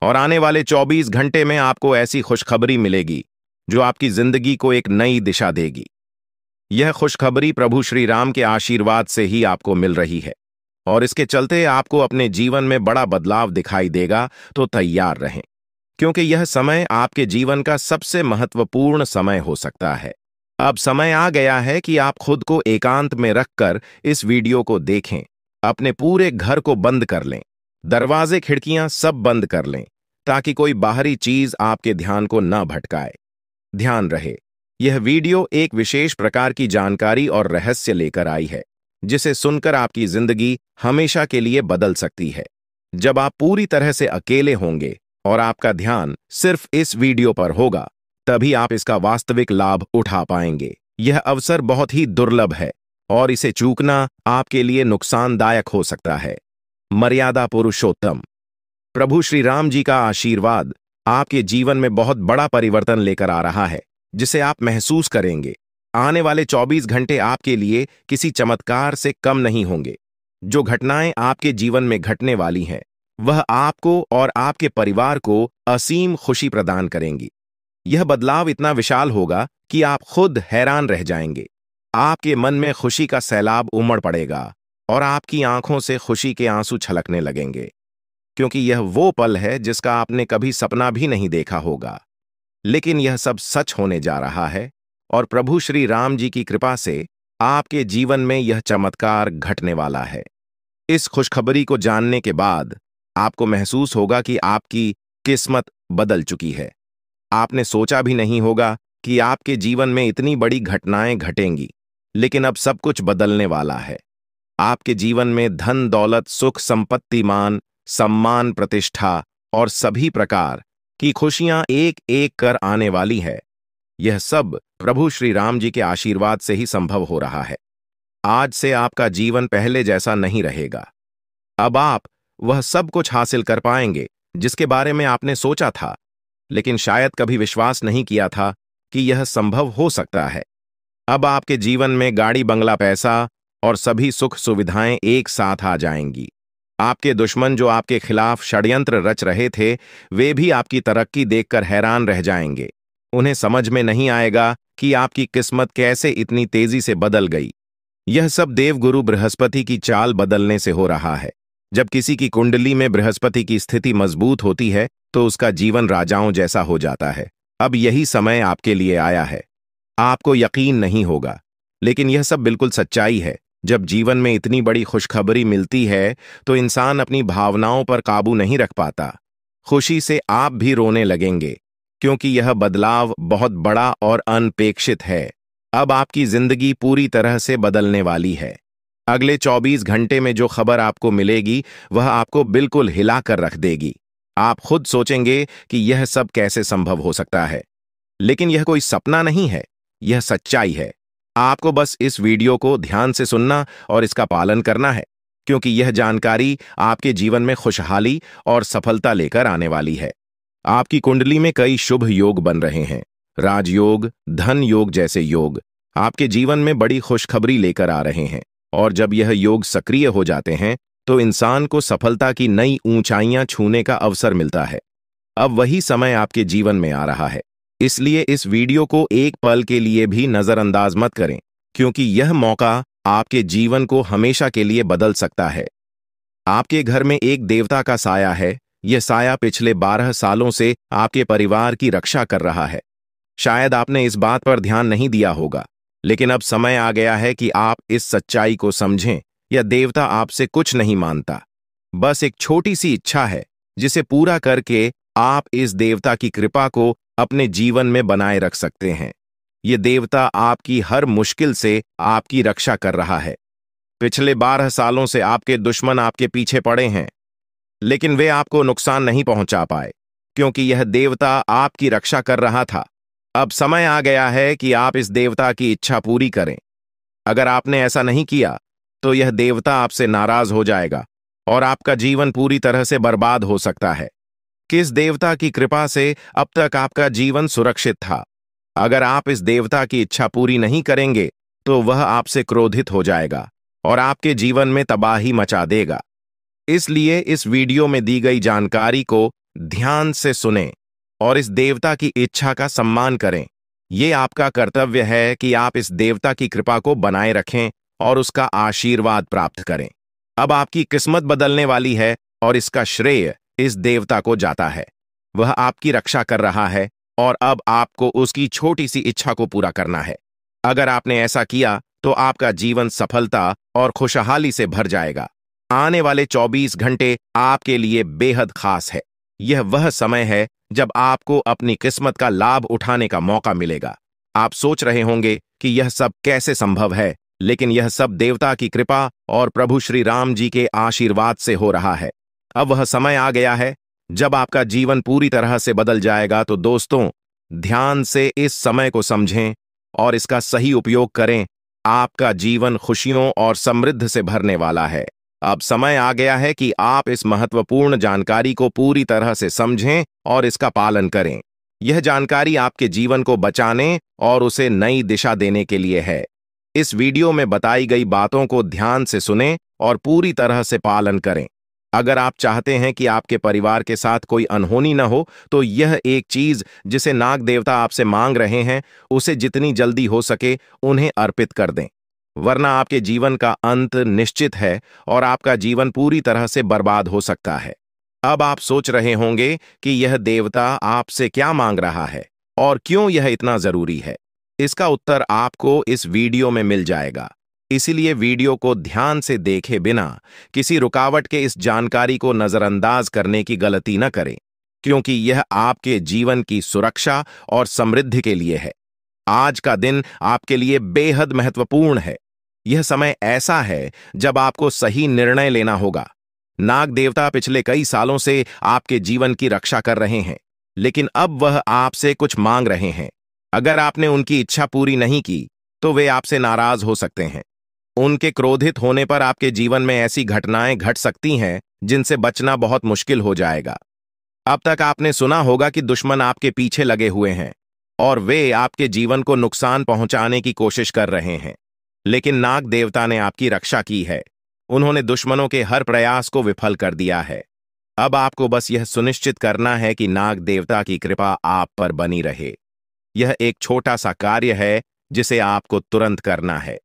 और आने वाले 24 घंटे में आपको ऐसी खुशखबरी मिलेगी जो आपकी जिंदगी को एक नई दिशा देगी। यह खुशखबरी प्रभु श्री राम के आशीर्वाद से ही आपको मिल रही है और इसके चलते आपको अपने जीवन में बड़ा बदलाव दिखाई देगा, तो तैयार रहें, क्योंकि यह समय आपके जीवन का सबसे महत्वपूर्ण समय हो सकता है। अब समय आ गया है कि आप खुद को एकांत में रखकर इस वीडियो को देखें। अपने पूरे घर को बंद कर लें, दरवाजे खिड़कियां सब बंद कर लें ताकि कोई बाहरी चीज आपके ध्यान को न भटकाए। ध्यान रहे, यह वीडियो एक विशेष प्रकार की जानकारी और रहस्य लेकर आई है जिसे सुनकर आपकी जिंदगी हमेशा के लिए बदल सकती है। जब आप पूरी तरह से अकेले होंगे और आपका ध्यान सिर्फ इस वीडियो पर होगा, तभी आप इसका वास्तविक लाभ उठा पाएंगे। यह अवसर बहुत ही दुर्लभ है और इसे चूकना आपके लिए नुकसानदायक हो सकता है। मर्यादा पुरुषोत्तम प्रभु श्री राम जी का आशीर्वाद आपके जीवन में बहुत बड़ा परिवर्तन लेकर आ रहा है, जिसे आप महसूस करेंगे। आने वाले 24 घंटे आपके लिए किसी चमत्कार से कम नहीं होंगे। जो घटनाएं आपके जीवन में घटने वाली हैं, वह आपको और आपके परिवार को असीम खुशी प्रदान करेंगी। यह बदलाव इतना विशाल होगा कि आप खुद हैरान रह जाएंगे। आपके मन में खुशी का सैलाब उमड़ पड़ेगा और आपकी आंखों से खुशी के आंसू छलकने लगेंगे, क्योंकि यह वो पल है जिसका आपने कभी सपना भी नहीं देखा होगा। लेकिन यह सब सच होने जा रहा है और प्रभु श्री राम जी की कृपा से आपके जीवन में यह चमत्कार घटने वाला है। इस खुशखबरी को जानने के बाद आपको महसूस होगा कि आपकी किस्मत बदल चुकी है। आपने सोचा भी नहीं होगा कि आपके जीवन में इतनी बड़ी घटनाएं घटेंगी, लेकिन अब सब कुछ बदलने वाला है। आपके जीवन में धन, दौलत, सुख, संपत्ति, मान, सम्मान, प्रतिष्ठा और सभी प्रकार की खुशियां एक एक कर आने वाली है। यह सब प्रभु श्री राम जी के आशीर्वाद से ही संभव हो रहा है। आज से आपका जीवन पहले जैसा नहीं रहेगा। अब आप वह सब कुछ हासिल कर पाएंगे जिसके बारे में आपने सोचा था, लेकिन शायद कभी विश्वास नहीं किया था कि यह संभव हो सकता है। अब आपके जीवन में गाड़ी, बंगला, पैसा और सभी सुख सुविधाएं एक साथ आ जाएंगी। आपके दुश्मन जो आपके खिलाफ षड्यंत्र रच रहे थे, वे भी आपकी तरक्की देखकर हैरान रह जाएंगे। उन्हें समझ में नहीं आएगा कि आपकी किस्मत कैसे इतनी तेजी से बदल गई। यह सब देवगुरु बृहस्पति की चाल बदलने से हो रहा है। जब किसी की कुंडली में बृहस्पति की स्थिति मजबूत होती है तो उसका जीवन राजाओं जैसा हो जाता है। अब यही समय आपके लिए आया है। आपको यकीन नहीं होगा, लेकिन यह सब बिल्कुल सच्चाई है। जब जीवन में इतनी बड़ी खुशखबरी मिलती है तो इंसान अपनी भावनाओं पर काबू नहीं रख पाता। खुशी से आप भी रोने लगेंगे, क्योंकि यह बदलाव बहुत बड़ा और अनपेक्षित है। अब आपकी जिंदगी पूरी तरह से बदलने वाली है। अगले 24 घंटे में जो खबर आपको मिलेगी वह आपको बिल्कुल हिला कर रख देगी। आप खुद सोचेंगे कि यह सब कैसे संभव हो सकता है, लेकिन यह कोई सपना नहीं है, यह सच्चाई है। आपको बस इस वीडियो को ध्यान से सुनना और इसका पालन करना है, क्योंकि यह जानकारी आपके जीवन में खुशहाली और सफलता लेकर आने वाली है। आपकी कुंडली में कई शुभ योग बन रहे हैं। राजयोग, धन योग जैसे योग आपके जीवन में बड़ी खुशखबरी लेकर आ रहे हैं और जब यह योग सक्रिय हो जाते हैं तो इंसान को सफलता की नई ऊंचाइयां छूने का अवसर मिलता है। अब वही समय आपके जीवन में आ रहा है, इसलिए इस वीडियो को एक पल के लिए भी नजरअंदाज मत करें, क्योंकि यह मौका आपके जीवन को हमेशा के लिए बदल सकता है। आपके घर में एक देवता का साया है। यह साया पिछले 12 सालों से आपके परिवार की रक्षा कर रहा है। शायद आपने इस बात पर ध्यान नहीं दिया होगा, लेकिन अब समय आ गया है कि आप इस सच्चाई को समझें। यह देवता आपसे कुछ नहीं मांगता, बस एक छोटी सी इच्छा है, जिसे पूरा करके आप इस देवता की कृपा को अपने जीवन में बनाए रख सकते हैं। यह देवता आपकी हर मुश्किल से आपकी रक्षा कर रहा है। पिछले 12 सालों से आपके दुश्मन आपके पीछे पड़े हैं, लेकिन वे आपको नुकसान नहीं पहुंचा पाए, क्योंकि यह देवता आपकी रक्षा कर रहा था। अब समय आ गया है कि आप इस देवता की इच्छा पूरी करें। अगर आपने ऐसा नहीं किया तो यह देवता आपसे नाराज हो जाएगा और आपका जीवन पूरी तरह से बर्बाद हो सकता है। किस देवता की कृपा से अब तक आपका जीवन सुरक्षित था? अगर आप इस देवता की इच्छा पूरी नहीं करेंगे तो वह आपसे क्रोधित हो जाएगा और आपके जीवन में तबाही मचा देगा। इसलिए इस वीडियो में दी गई जानकारी को ध्यान से सुनें और इस देवता की इच्छा का सम्मान करें। यह आपका कर्तव्य है कि आप इस देवता की कृपा को बनाए रखें और उसका आशीर्वाद प्राप्त करें। अब आपकी किस्मत बदलने वाली है और इसका श्रेय इस देवता को जाता है। वह आपकी रक्षा कर रहा है और अब आपको उसकी छोटी सी इच्छा को पूरा करना है। अगर आपने ऐसा किया तो आपका जीवन सफलता और खुशहाली से भर जाएगा। आने वाले 24 घंटे आपके लिए बेहद खास है। यह वह समय है जब आपको अपनी किस्मत का लाभ उठाने का मौका मिलेगा। आप सोच रहे होंगे कि यह सब कैसे संभव है, लेकिन यह सब देवता की कृपा और प्रभु श्री राम जी के आशीर्वाद से हो रहा है। अब वह समय आ गया है जब आपका जीवन पूरी तरह से बदल जाएगा। तो दोस्तों, ध्यान से इस समय को समझें और इसका सही उपयोग करें। आपका जीवन खुशियों और समृद्धि से भरने वाला है। अब समय आ गया है कि आप इस महत्वपूर्ण जानकारी को पूरी तरह से समझें और इसका पालन करें। यह जानकारी आपके जीवन को बचाने और उसे नई दिशा देने के लिए है। इस वीडियो में बताई गई बातों को ध्यान से सुनें और पूरी तरह से पालन करें। अगर आप चाहते हैं कि आपके परिवार के साथ कोई अनहोनी न हो, तो यह एक चीज जिसे नाग देवता आपसे मांग रहे हैं, उसे जितनी जल्दी हो सके उन्हें अर्पित कर दें, वरना आपके जीवन का अंत निश्चित है और आपका जीवन पूरी तरह से बर्बाद हो सकता है। अब आप सोच रहे होंगे कि यह देवता आपसे क्या मांग रहा है और क्यों यह इतना जरूरी है। इसका उत्तर आपको इस वीडियो में मिल जाएगा, इसीलिए वीडियो को ध्यान से देखे बिना किसी रुकावट के इस जानकारी को नजरअंदाज करने की गलती न करें, क्योंकि यह आपके जीवन की सुरक्षा और समृद्धि के लिए है। आज का दिन आपके लिए बेहद महत्वपूर्ण है। यह समय ऐसा है जब आपको सही निर्णय लेना होगा। नाग देवता पिछले कई सालों से आपके जीवन की रक्षा कर रहे हैं, लेकिन अब वह आपसे कुछ मांग रहे हैं। अगर आपने उनकी इच्छा पूरी नहीं की तो वे आपसे नाराज हो सकते हैं। उनके क्रोधित होने पर आपके जीवन में ऐसी घटनाएं घट सकती हैं जिनसे बचना बहुत मुश्किल हो जाएगा। अब तक आपने सुना होगा कि दुश्मन आपके पीछे लगे हुए हैं और वे आपके जीवन को नुकसान पहुंचाने की कोशिश कर रहे हैं, लेकिन नाग देवता ने आपकी रक्षा की है। उन्होंने दुश्मनों के हर प्रयास को विफल कर दिया है। अब आपको बस यह सुनिश्चित करना है कि नाग देवता की कृपा आप पर बनी रहे। यह एक छोटा सा कार्य है जिसे आपको तुरंत करना है।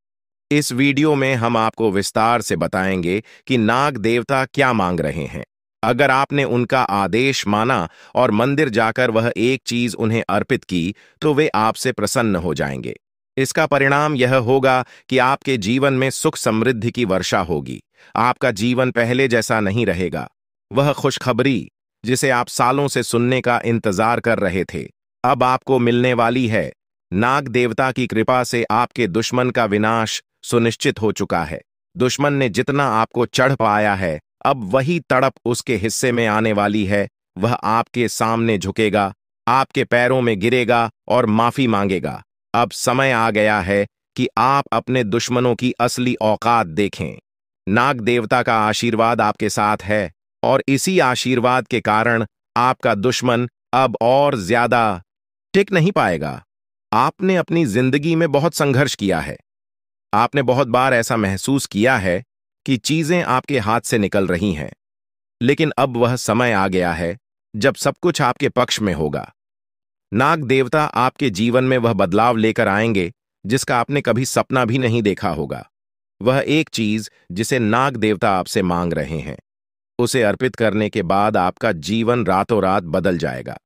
इस वीडियो में हम आपको विस्तार से बताएंगे कि नाग देवता क्या मांग रहे हैं। अगर आपने उनका आदेश माना और मंदिर जाकर वह एक चीज उन्हें अर्पित की, तो वे आपसे प्रसन्न हो जाएंगे। इसका परिणाम यह होगा कि आपके जीवन में सुख समृद्धि की वर्षा होगी। आपका जीवन पहले जैसा नहीं रहेगा। वह खुशखबरी जिसे आप सालों से सुनने का इंतजार कर रहे थे, अब आपको मिलने वाली है। नाग देवता की कृपा से आपके दुश्मन का विनाश सुनिश्चित हो चुका है। दुश्मन ने जितना आपको चढ़ पाया है, अब वही तड़प उसके हिस्से में आने वाली है। वह आपके सामने झुकेगा, आपके पैरों में गिरेगा और माफी मांगेगा। अब समय आ गया है कि आप अपने दुश्मनों की असली औकात देखें। नाग देवता का आशीर्वाद आपके साथ है और इसी आशीर्वाद के कारण आपका दुश्मन अब और ज्यादा टिक नहीं पाएगा। आपने अपनी जिंदगी में बहुत संघर्ष किया है, आपने बहुत बार ऐसा महसूस किया है कि चीजें आपके हाथ से निकल रही हैं, लेकिन अब वह समय आ गया है जब सब कुछ आपके पक्ष में होगा। नाग देवता आपके जीवन में वह बदलाव लेकर आएंगे जिसका आपने कभी सपना भी नहीं देखा होगा। वह एक चीज जिसे नाग देवता आपसे मांग रहे हैं, उसे अर्पित करने के बाद आपका जीवन रातों रात बदल जाएगा।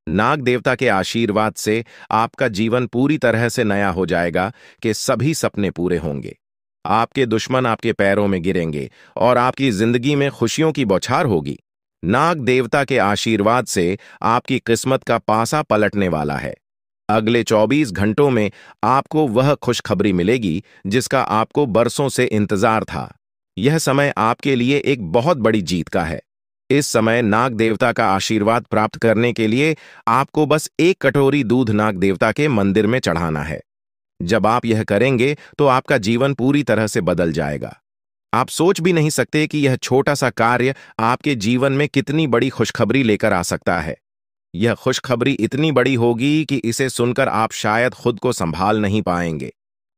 नाग देवता के आशीर्वाद से आपका जीवन पूरी तरह से नया हो जाएगा कि सभी सपने पूरे होंगे। आपके दुश्मन आपके पैरों में गिरेंगे और आपकी जिंदगी में खुशियों की बौछार होगी। नाग देवता के आशीर्वाद से आपकी किस्मत का पासा पलटने वाला है। अगले 24 घंटों में आपको वह खुशखबरी मिलेगी जिसका आपको बरसों से इंतजार था। यह समय आपके लिए एक बहुत बड़ी जीत का है। इस समय नाग देवता का आशीर्वाद प्राप्त करने के लिए आपको बस एक कटोरी दूध नाग देवता के मंदिर में चढ़ाना है। जब आप यह करेंगे तो आपका जीवन पूरी तरह से बदल जाएगा। आप सोच भी नहीं सकते कि यह छोटा सा कार्य आपके जीवन में कितनी बड़ी खुशखबरी लेकर आ सकता है। यह खुशखबरी इतनी बड़ी होगी कि इसे सुनकर आप शायद खुद को संभाल नहीं पाएंगे।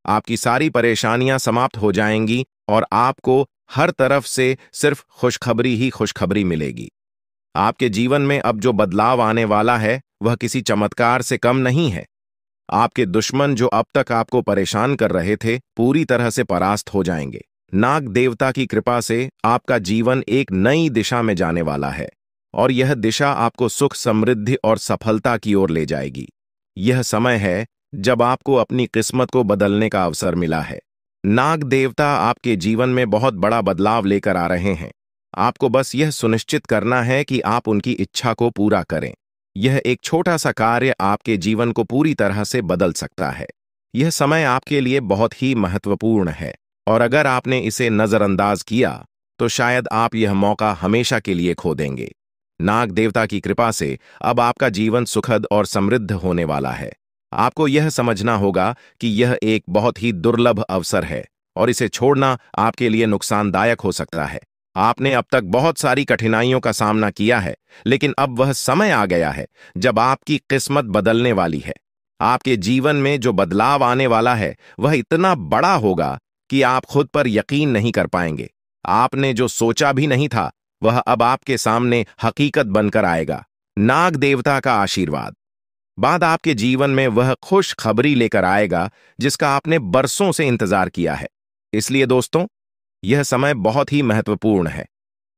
आपकी सारी परेशानियां समाप्त हो जाएंगी और आपको हर तरफ से सिर्फ खुशखबरी ही खुशखबरी मिलेगी। आपके जीवन में अब जो बदलाव आने वाला है वह किसी चमत्कार से कम नहीं है। आपके दुश्मन जो अब तक आपको परेशान कर रहे थे पूरी तरह से परास्त हो जाएंगे। नाग देवता की कृपा से आपका जीवन एक नई दिशा में जाने वाला है और यह दिशा आपको सुख, समृद्धि और सफलता की ओर ले जाएगी। यह समय है जब आपको अपनी किस्मत को बदलने का अवसर मिला है। नाग देवता आपके जीवन में बहुत बड़ा बदलाव लेकर आ रहे हैं। आपको बस यह सुनिश्चित करना है कि आप उनकी इच्छा को पूरा करें। यह एक छोटा सा कार्य आपके जीवन को पूरी तरह से बदल सकता है। यह समय आपके लिए बहुत ही महत्वपूर्ण है और अगर आपने इसे नजरअंदाज किया तो शायद आप यह मौका हमेशा के लिए खो देंगे। नाग देवता की कृपा से अब आपका जीवन सुखद और समृद्ध होने वाला है। आपको यह समझना होगा कि यह एक बहुत ही दुर्लभ अवसर है और इसे छोड़ना आपके लिए नुकसानदायक हो सकता है। आपने अब तक बहुत सारी कठिनाइयों का सामना किया है, लेकिन अब वह समय आ गया है जब आपकी किस्मत बदलने वाली है। आपके जीवन में जो बदलाव आने वाला है वह इतना बड़ा होगा कि आप खुद पर यकीन नहीं कर पाएंगे। आपने जो सोचा भी नहीं था वह अब आपके सामने हकीकत बनकर आएगा। नाग देवता का आशीर्वाद बाद आपके जीवन में वह खुश खबरी लेकर आएगा जिसका आपने बरसों से इंतजार किया है। इसलिए दोस्तों, यह समय बहुत ही महत्वपूर्ण है।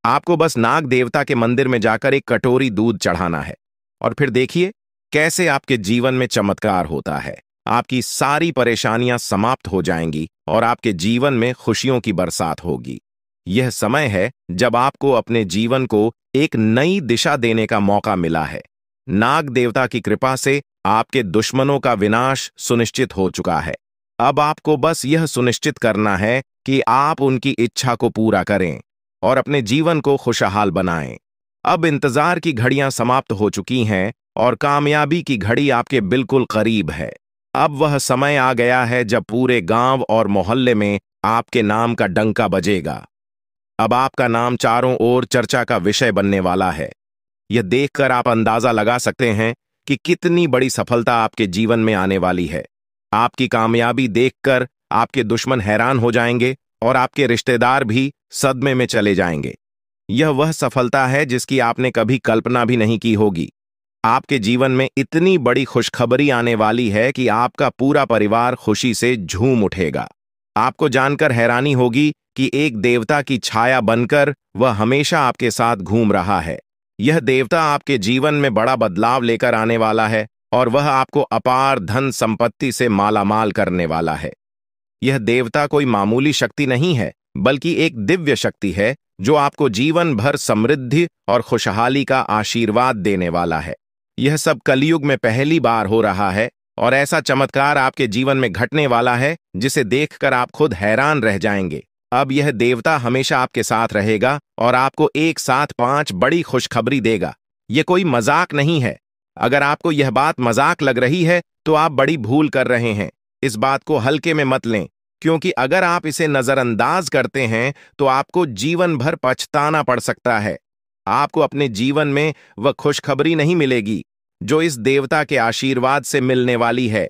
आपको बस नाग देवता के मंदिर में जाकर एक कटोरी दूध चढ़ाना है और फिर देखिए कैसे आपके जीवन में चमत्कार होता है। आपकी सारी परेशानियां समाप्त हो जाएंगी और आपके जीवन में खुशियों की बरसात होगी। यह समय है जब आपको अपने जीवन को एक नई दिशा देने का मौका मिला है। नाग देवता की कृपा से आपके दुश्मनों का विनाश सुनिश्चित हो चुका है। अब आपको बस यह सुनिश्चित करना है कि आप उनकी इच्छा को पूरा करें और अपने जीवन को खुशहाल बनाएं। अब इंतजार की घड़ियां समाप्त हो चुकी हैं और कामयाबी की घड़ी आपके बिल्कुल करीब है। अब वह समय आ गया है जब पूरे गांव और मोहल्ले में आपके नाम का डंका बजेगा। अब आपका नाम चारों ओर चर्चा का विषय बनने वाला है। यह देखकर आप अंदाजा लगा सकते हैं कि कितनी बड़ी सफलता आपके जीवन में आने वाली है। आपकी कामयाबी देखकर आपके दुश्मन हैरान हो जाएंगे और आपके रिश्तेदार भी सदमे में चले जाएंगे। यह वह सफलता है जिसकी आपने कभी कल्पना भी नहीं की होगी। आपके जीवन में इतनी बड़ी खुशखबरी आने वाली है कि आपका पूरा परिवार खुशी से झूम उठेगा। आपको जानकर हैरानी होगी कि एक देवता की छाया बनकर वह हमेशा आपके साथ घूम रहा है। यह देवता आपके जीवन में बड़ा बदलाव लेकर आने वाला है और वह आपको अपार धन संपत्ति से मालामाल करने वाला है। यह देवता कोई मामूली शक्ति नहीं है, बल्कि एक दिव्य शक्ति है जो आपको जीवन भर समृद्धि और खुशहाली का आशीर्वाद देने वाला है। यह सब कलयुग में पहली बार हो रहा है और ऐसा चमत्कार आपके जीवन में घटने वाला है जिसे देखकर आप खुद हैरान रह जाएंगे। अब यह देवता हमेशा आपके साथ रहेगा और आपको एक साथ 5 बड़ी खुशखबरी देगा। यह कोई मजाक नहीं है। अगर आपको यह बात मजाक लग रही है तो आप बड़ी भूल कर रहे हैं। इस बात को हल्के में मत लें, क्योंकि अगर आप इसे नजरअंदाज करते हैं तो आपको जीवन भर पछताना पड़ सकता है। आपको अपने जीवन में वह खुशखबरी नहीं मिलेगी जो इस देवता के आशीर्वाद से मिलने वाली है।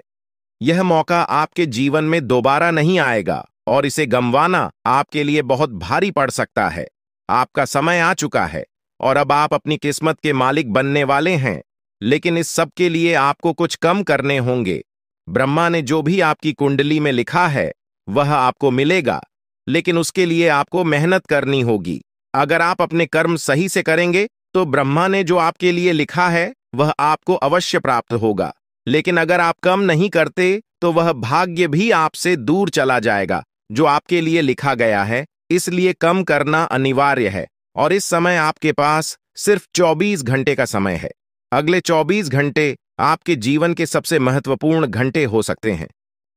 यह मौका आपके जीवन में दोबारा नहीं आएगा और इसे गंवाना आपके लिए बहुत भारी पड़ सकता है। आपका समय आ चुका है और अब आप अपनी किस्मत के मालिक बनने वाले हैं, लेकिन इस सब के लिए आपको कुछ कम करने होंगे। ब्रह्मा ने जो भी आपकी कुंडली में लिखा है वह आपको मिलेगा, लेकिन उसके लिए आपको मेहनत करनी होगी। अगर आप अपने कर्म सही से करेंगे तो ब्रह्मा ने जो आपके लिए लिखा है वह आपको अवश्य प्राप्त होगा, लेकिन अगर आप कम नहीं करते तो वह भाग्य भी आपसे दूर चला जाएगा जो आपके लिए लिखा गया है। इसलिए कम करना अनिवार्य है और इस समय आपके पास सिर्फ 24 घंटे का समय है। अगले 24 घंटे आपके जीवन के सबसे महत्वपूर्ण घंटे हो सकते हैं।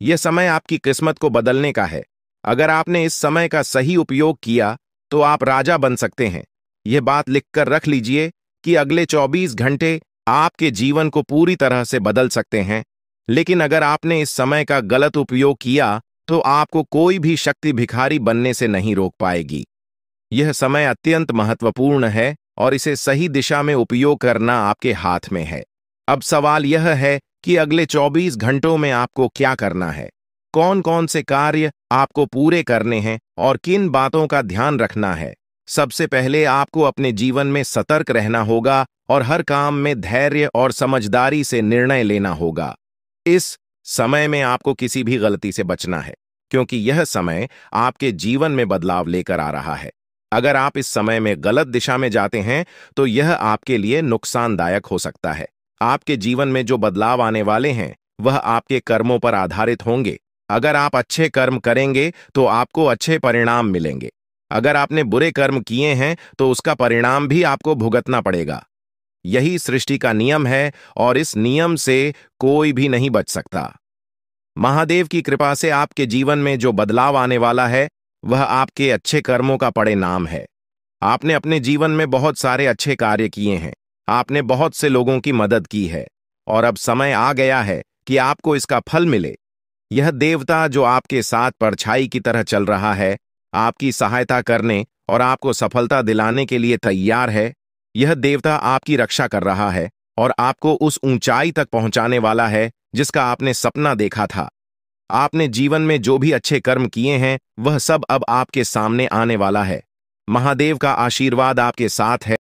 यह समय आपकी किस्मत को बदलने का है। अगर आपने इस समय का सही उपयोग किया तो आप राजा बन सकते हैं। यह बात लिखकर रख लीजिए कि अगले 24 घंटे आपके जीवन को पूरी तरह से बदल सकते हैं, लेकिन अगर आपने इस समय का गलत उपयोग किया तो आपको कोई भी शक्ति भिखारी बनने से नहीं रोक पाएगी। यह समय अत्यंत महत्वपूर्ण है और इसे सही दिशा में उपयोग करना आपके हाथ में है। अब सवाल यह है कि अगले 24 घंटों में आपको क्या करना है, कौन कौन से कार्य आपको पूरे करने हैं और किन बातों का ध्यान रखना है। सबसे पहले आपको अपने जीवन में सतर्क रहना होगा और हर काम में धैर्य और समझदारी से निर्णय लेना होगा। इस समय में आपको किसी भी गलती से बचना है, क्योंकि यह समय आपके जीवन में बदलाव लेकर आ रहा है। अगर आप इस समय में गलत दिशा में जाते हैं तो यह आपके लिए नुकसानदायक हो सकता है। आपके जीवन में जो बदलाव आने वाले हैं वह आपके कर्मों पर आधारित होंगे। अगर आप अच्छे कर्म करेंगे तो आपको अच्छे परिणाम मिलेंगे। अगर आपने बुरे कर्म किए हैं तो उसका परिणाम भी आपको भुगतना पड़ेगा। यही सृष्टि का नियम है और इस नियम से कोई भी नहीं बच सकता। महादेव की कृपा से आपके जीवन में जो बदलाव आने वाला है वह आपके अच्छे कर्मों का परिणाम है। आपने अपने जीवन में बहुत सारे अच्छे कार्य किए हैं, आपने बहुत से लोगों की मदद की है और अब समय आ गया है कि आपको इसका फल मिले। यह देवता जो आपके साथ परछाई की तरह चल रहा है, आपकी सहायता करने और आपको सफलता दिलाने के लिए तैयार है। यह देवता आपकी रक्षा कर रहा है और आपको उस ऊंचाई तक पहुंचाने वाला है जिसका आपने सपना देखा था। आपने जीवन में जो भी अच्छे कर्म किए हैं वह सब अब आपके सामने आने वाला है। महादेव का आशीर्वाद आपके साथ है।